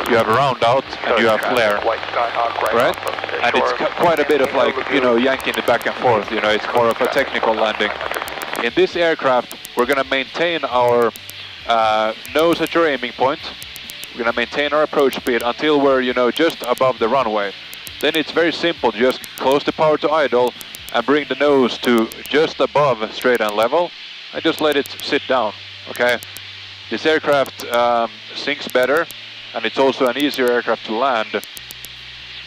you have round out, and you have flare. Right? And it's quite a bit of like, you know, yanking it back and forth, you know, it's more of a technical landing. In this aircraft, we're gonna maintain our nose at your aiming point. We're gonna maintain our approach speed until we're, you know, just above the runway. Then it's very simple, just close the power to idle and bring the nose to just above straight and level and just let it sit down, okay? This aircraft sinks better and it's also an easier aircraft to land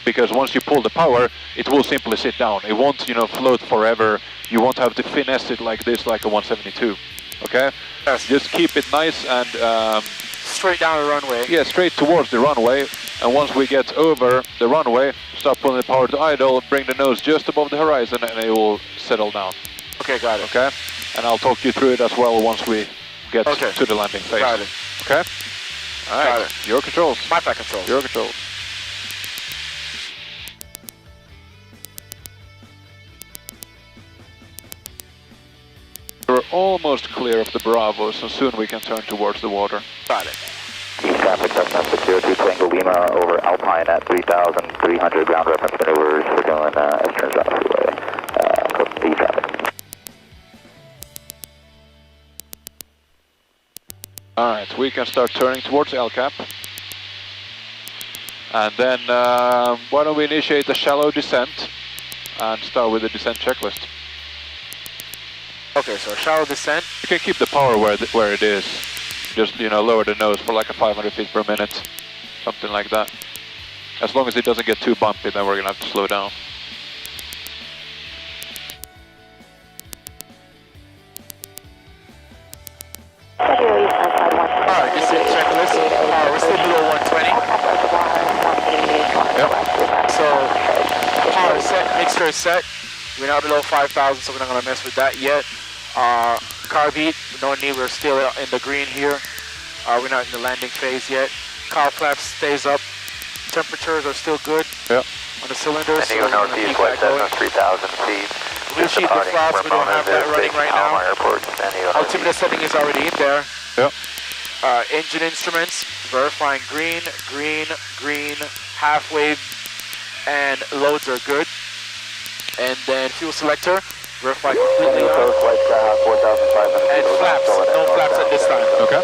because once you pull the power, it will simply sit down. It won't, you know, float forever. You won't have to finesse it like this, like a 172, okay? Yes. Just keep it nice and... straight down the runway. Yeah, straight towards the runway. And once we get over the runway, start pulling the power to idle, bring the nose just above the horizon and it will settle down. Okay, got it. Okay? And I'll talk you through it as well once we get to the landing phase. Got it. Okay? Alright, Got it. your controls. My flight controls. Your controls. We're almost clear of the Bravo, so soon we can turn towards the water. Got it. East traffic, Cessna 602 Tango Lima over Alpine at 3,300 ground reference maneuvers. We're doing S-turns on the freeway. East traffic. Alright, we can start turning towards LCAP. And then, why don't we initiate a shallow descent and start with the descent checklist. Okay, so shallow descent. You can keep the power where it is. Just, you know, lower the nose for like a 500 feet per minute. Something like that. As long as it doesn't get too bumpy, then we're gonna have to slow down. Alright, descent checklist. We're still below 120. Yep. So, power set, mixture is set. We're now below 5,000, so we're not gonna mess with that yet. Carb, no need, we're still in the green here. We're not in the landing phase yet. Cowl flaps stays up. Temperatures are still good on the cylinders. San Diego Northeast, West Cessna 3,000 feet. We'll sheet the flaps, we don't have that running right now. Airport, Altimeter setting is already in there. Yep. Engine instruments, verifying green, green, green, half wave, and loads are good. And then fuel selector, verify completely on. And flaps, no flaps at this time. Okay.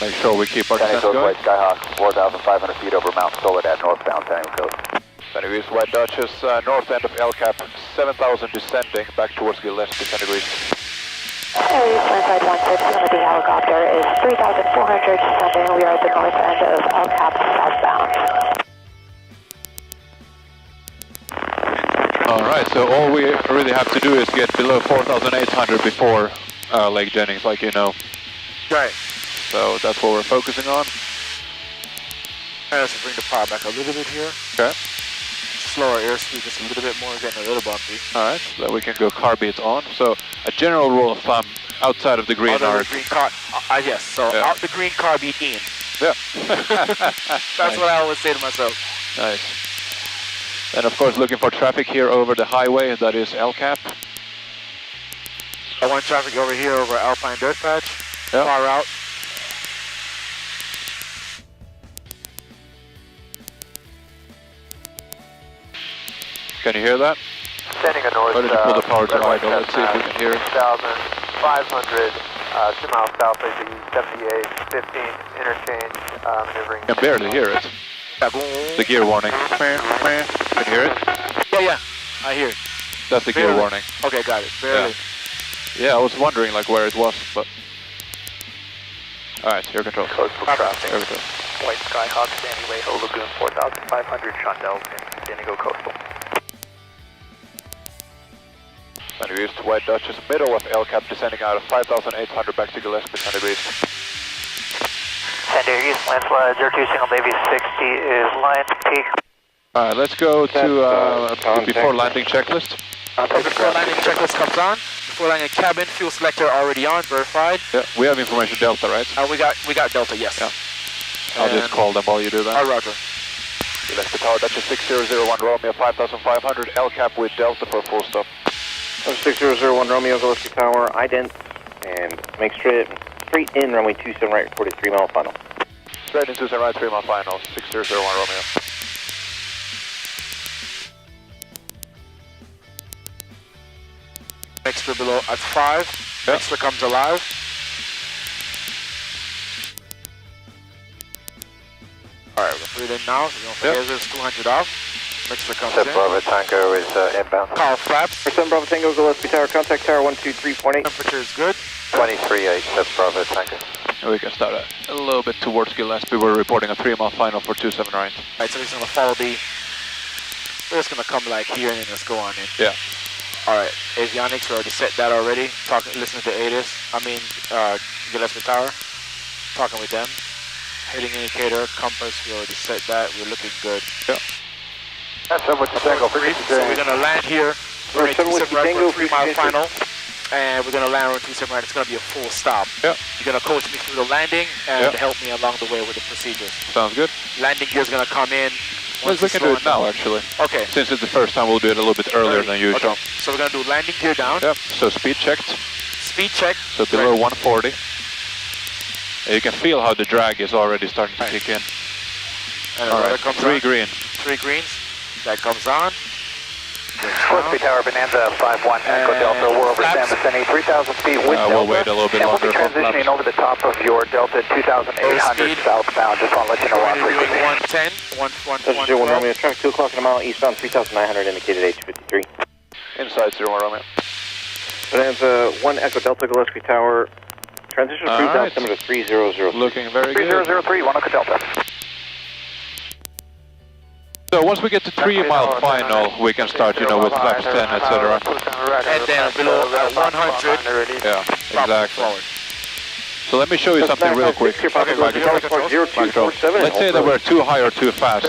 Make sure we keep our descent going. Skyhawk, 4,500 feet over Mount Soledad, northbound San Diego Coast. San Diego White Duchess, north end of LCAP, 7,000 descending back towards Gillespie, 10 degrees. Landside 16 on the helicopter is 3,400 descending. We are at the north end of LCAP southbound. Alright, so all we really have to do is get below 4,800 before Lake Jennings, like you know. Right. So that's what we're focusing on. Let's bring the power back a little bit here. Okay. Slow our airspeed just a little bit more, getting a little bumpy. Alright, so that we can go carbeat on. So a general rule of thumb, outside of the green arc. Yes, so out the green carbeat in. Yeah. That's nice. what I always say to myself. Nice. And of course looking for traffic here over the highway, that is LCAP. I want traffic over here over Alpine Dirt Patch. Yep. Far out. Can you hear that? Sending a north. Why don't you pull the power to idle? Let's see if we can hear it. 6,500, 2 miles south of the 78, 15 interchange, maneuvering. I can barely hear it. The gear warning. Can you hear it? Yeah, I hear it. That's the gear warning. Okay, got it. Barely. Yeah, I was wondering like where it was, but... Alright, your control. Coastal traffic. Your control. White Skyhawk, Sandy Way, Hill Lagoon, 4,500, Shondell, San Diego Coastal. San Diego East, White Duchess, middle of LCAP, descending out of 5,800 back to Gillespie, 10 degrees. San Diego East, landslide 02 single Navy 60 is Lions Peak. Alright, let's go to before landing checklist. Before landing checklist comes on. Before landing cabin, fuel selector already on, verified. Yeah, we have information Delta, right? We got Delta, yes. Yeah. I'll just call them while you do that. Roger. Gillespie Tower, Duchess 6001 Romeo 5500, L cap with Delta for full stop. 6001 Romeo, Gillespie Tower, ident, and make straight in, runway 27 right, recorded 3 mile final. Straight in 27 right, 3 mile final, 6001 Romeo. Mixture below at 5. Yep. Mixture comes alive. Alright, we're gonna put it in now, so don't forget this 200 off. Mixture comes in. Bravo Tango is inbound. Power flaps. 7 Bravo Tango, Gillespie Tower, contact tower 123.8. Temperature is good. 23.8, 7 Bravo Tango. And we can start a little bit towards Gillespie. We're reporting a 3 mile final for 27 right. Alright, so we're just gonna follow the... We're just gonna come like here and then just go on in. Yeah. Alright, avionics, we already set that already. Listening to ATIS, Gillespie Tower. Talking with them. Heading indicator, compass, we already set that. We're looking good. Yeah. That's 7 with Tango. So we're gonna land here. We're Seven with 27 right for a 3 mile Tango. final. And we're gonna land on 27 right. It's gonna be a full stop. Yeah. You're gonna coach me through the landing and Yeah. help me along the way with the procedures. Sounds good. Landing gear's gonna come in. Well, once we it's can do it slowing now down. actually. Okay. Since it's the first time, we'll do it a little bit earlier than usual. Okay. So we're gonna do landing gear down. Yep, so speed checked. Speed check. So below Right. 140. And you can feel how the drag is already starting to kick in. And All another right, comes 3 on. green. 3 greens. That comes on. Gillespie Tower, Bonanza 51, Echo Delta, we're over Flaps. San Vicente, 3,000 feet with Delta. We'll wait a little bit and longer we'll be for transitioning flaps. over the top of your Delta 2,800 Speed. southbound. Just want to let you know We're on gonna do frequency. 110, 01 Romeo, traffic 2 o'clock in a mile, eastbound 3,900, indicated H53. Inside 01 Romeo. Bonanza 1 Echo Delta, Gillespie Tower, transition All cruise right. altimeter 3003. Looking very good. 3003, 1 Echo Delta. So once we get to 3 mile final, we can start, with flaps 10, etc. And then below at 100. Yeah, Stop exactly. forward. So let me show you something real quick. Let's say that we're too high or too fast.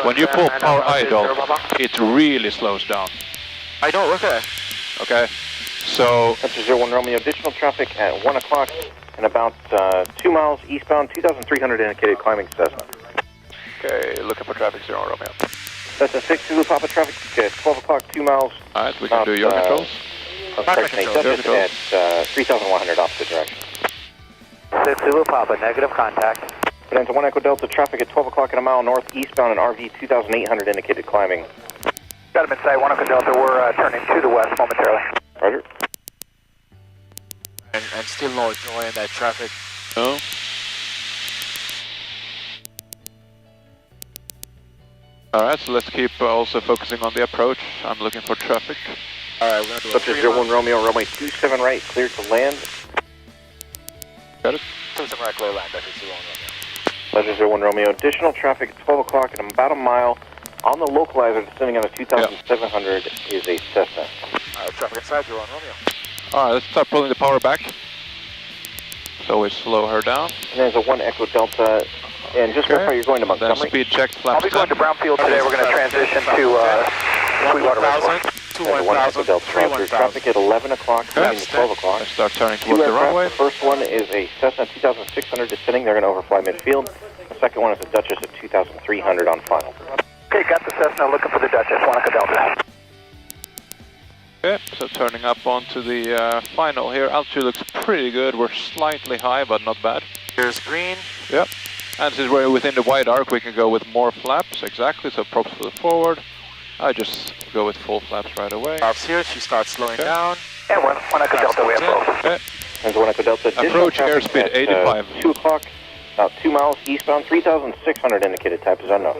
When you pull power idle, it really slows down. I don't, okay. Okay? So, Center 01 Romeo, additional traffic at 1 o'clock and about 2 miles eastbound, 2,300 indicated climbing Cessna. okay, looking for traffic 01 Romeo. Cessna 6 Zulu Papa traffic at 12 o'clock, 2 miles. Alright, we can do your controls. Section 8 controls. Duchess at 3,100 opposite direction. 6 Zulu Papa, negative contact. Bonanza 1 Echo Delta, traffic at 12 o'clock in a mile north eastbound and RV 2,800 indicated climbing. Got him inside 1 Echo Delta, we're turning to the west momentarily. Roger. And still no joy in that traffic. No? Alright, so let's keep also focusing on the approach. I'm looking for traffic. Alright, we're gonna do a Center 01 Romeo, runway 27 right, clear to land. Got it? 27 right, clear land, that's 01 Romeo. Center 01 Romeo, additional traffic at 12 o'clock and about a mile on the localizer descending on a 2,700 is a Cessna. Alright, traffic inside 01 Romeo. Alright, let's start pulling the power back. So we slow her down. And there's a 1 Echo Delta, and just verify you're going to Then Montgomery. speed check, I'll flaps be going 10. to Brownfield today, we're going to transition to Sweetwater Reservoir. 2 There's a 1 Echo 1000, Delta, 3 roger. 1000. Traffic at 11 o'clock, coming to 12 o'clock. Let's start turning 2 towards the aircraft. runway. The first one is a Cessna 2600 descending, they're going to overfly midfield. The second one is a Duchess at 2,300 on final. Okay, got the Cessna, looking for the Duchess, 1 Echo Delta. Okay, so turning up onto the final here. Altitude looks pretty good. We're slightly high, but not bad. Here's green. Yep. And since we're within the wide arc, we can go with more flaps. Exactly, so props for the forward. I just go with full flaps right away. Stops here, she starts slowing down. And 1 Echo Delta, we approach. Okay. There's a 1 Echo Delta. additional Approach traffic airspeed at, 85. 2 o'clock, about 2 miles eastbound, 3,600 indicated, type is unknown.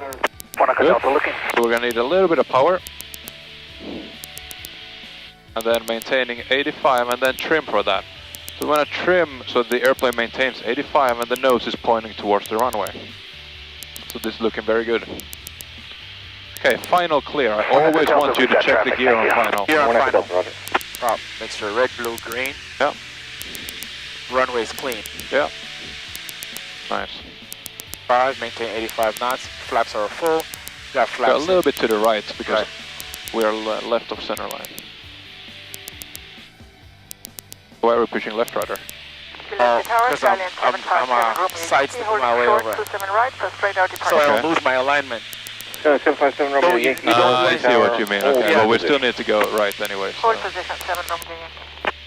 1 Echo Good. Delta looking. So we're gonna need a little bit of power. And then maintaining 85 and then trim for that. So we're gonna trim so the airplane maintains 85 and the nose is pointing towards the runway. So this is looking very good. Okay, final clear. I always want you to check the gear on final. Gear on 1 Echo final. Delta, roger. Prop, mixture red, blue, green. Yeah. Runway's clean. Yeah. Nice. 5, maintain 85 knots. Flaps are full. Got flaps. Go a little bit to the right because Right. we are left of center line. Why are we pushing left rudder? Because I'm sidestepping my way over. So I don't lose my alignment. 757 Romeo So you Yankee. don't I see what you mean. Okay, yeah. but we still need to go right anyway. So. Hold position 7 Romeo Yankee.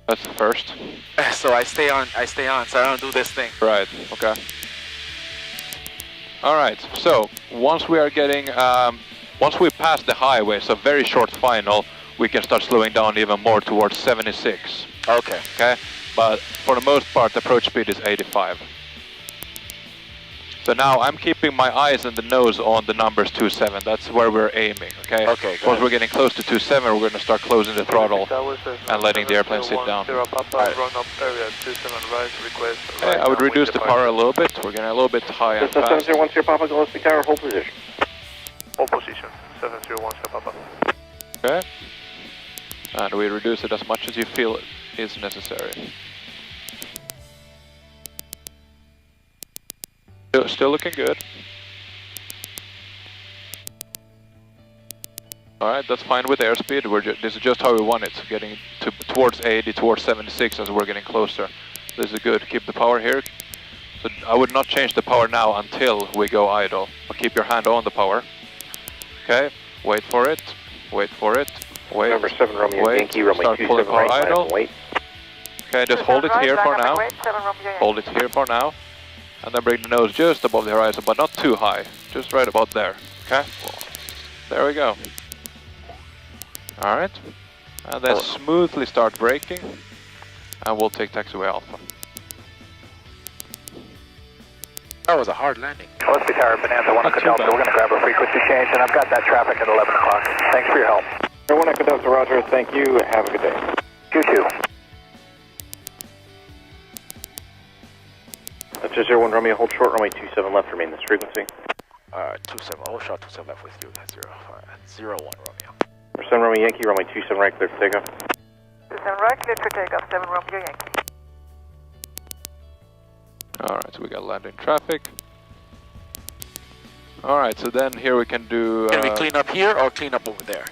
That's the first. So I stay on, so I don't do this thing. Right, okay. Alright, so once we are getting, once we pass the highway, so very short final, we can start slowing down even more towards 76. Okay. Okay, but for the most part, approach speed is 85. So now I'm keeping my eyes and the nose on the numbers 27. That's where we're aiming. Okay. Okay. Once we're getting close to 27, we're going to start closing the throttle and letting the airplane sit down. Right. Okay, I would reduce the power a little bit. We're getting a little bit high and fast. 7010 Papa, Gillespie Tower, hold position. Hold position 701 Papa. Okay. And we reduce it as much as you feel is necessary. Still looking good. Alright, that's fine with airspeed. This is just how we want it. Getting towards 80, towards 76 as we're getting closer. This is good. Keep the power here. So I would not change the power now until we go idle. But keep your hand on the power. Okay, wait for it. Wait for it. Wait. Number 7 Romeo wait. Yankee, runway Start pulling 27 power right, idle. wait. Okay, just hold it here for now. Hold it here for now. And then bring the nose just above the horizon, but not too high. Just right about there. Okay? There we go. Alright. And then smoothly start braking. And we'll take taxiway Alpha. That was a hard landing. Gillespie Tower, Bonanza 1 Echo Delta. We're going to grab a frequency change, and I've got that traffic at 11 o'clock. Thanks for your help. 1 Echo Delta, roger. Thank you. Have a good day. You too. That's 01 Romeo, hold short, runway 27 left, remain this frequency. 27, oh shot 27 left with you. That's 01 Romeo. 7 Romeo Yankee, runway 27 right, clear for takeoff. 27 right, clear for takeoff 7 Romeo Yankee. Alright, so we got landing traffic. Alright, so then here we can do... Can we clean up here or clean up over there?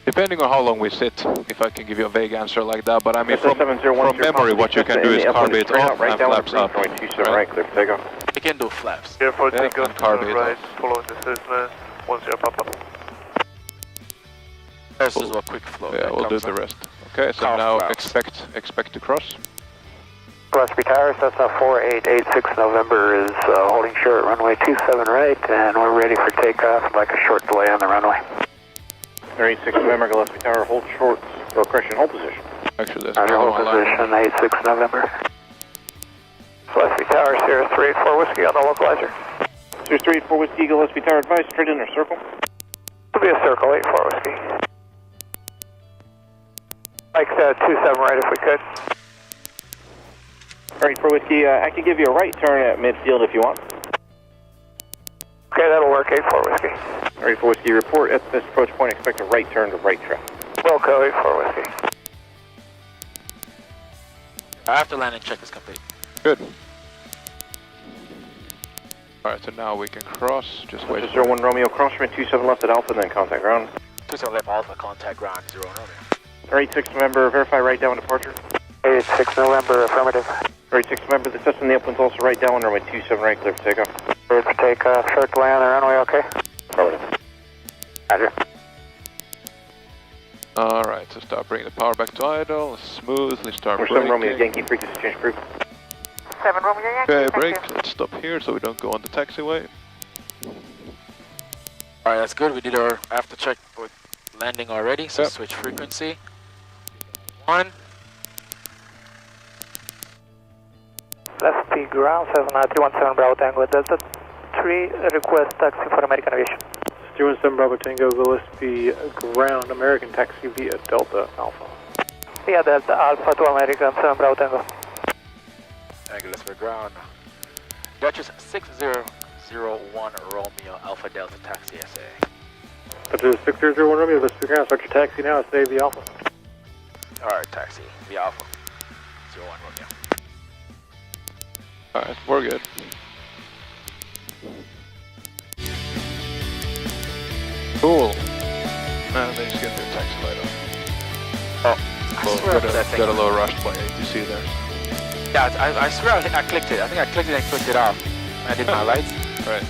Depending on how long we sit, if I can give you a vague answer like that, but I mean from 701 memory what you can do is carb it off and flaps up. Runway 27 right, clear for takeoff. We can do flaps. Here for Yeah, takeoff and carb it right, off. following the Cessna 10 Papa. This is a quick flow. Yeah, we'll do the rest. Okay, so Half now flaps. expect to cross. Gillespie Tower, Cessna 4886 November is holding short runway 27 right, and we're ready for takeoff, like a short delay on the runway. 86 November, Gillespie Tower, hold short, or correction, hold position. Actually, there's Under another hold one line. position 86 November. Gillespie Tower, Sierra 384 Whiskey on the localizer. Sierra 384 Whiskey, Gillespie Tower, advice, straight in or circle. It'll be a circle, 84 Whiskey. Like 27 right if we could. Alright, for Whiskey, I can give you a right turn at midfield if you want. Okay, that'll work, 84 Whiskey. Alright, for Whiskey, report at this approach point, expect a right turn to right track. Wilco, 84 Whiskey. After landing check is complete. Good. Alright, so now we can cross. Just wait. Just 01 Romeo, cross from 27 left at Alpha, then contact ground. 27 left Alpha, contact ground, 0 Romeo. 86 November, verify right down departure. 86 November, affirmative. 86 November, the Cessna in the upwind's also right down, runway 27 right, clear for takeoff. Cleared for takeoff, short delay on the runway, okay? Affirmative. Roger. Alright, so start bringing the power back to idle. Smoothly start Number 7 Romeo, braking. Yankee, frequency change approved. 7 Romeo Yankee. Okay, thank brake. you. Let's stop here so we don't go on the taxiway. Alright, that's good. We did our after check with landing already, so Yep. switch frequency. 1. Left P ground 7317 Bravo Tango Delta 3, request taxi for American Aviation. 317 Bravo Tango, Gillespie ground, American taxi via Delta Alpha. Via Delta Alpha to American 7 Bravo Tango. Angular for ground. Duchess 6001 Romeo Alpha Delta Taxi SA. That's a 6001 Romeo, Gillespie ground, start your taxi now, stay via Alpha. Alright, taxi via Alpha 01 Romeo. Alright, we're good. Cool. Now they just get their taxi light on. Oh, I Well, swear that thing. got a little rushed by ATC there. Yeah, I swear I clicked it. I think I clicked it and clicked it off. I did my lights. Right.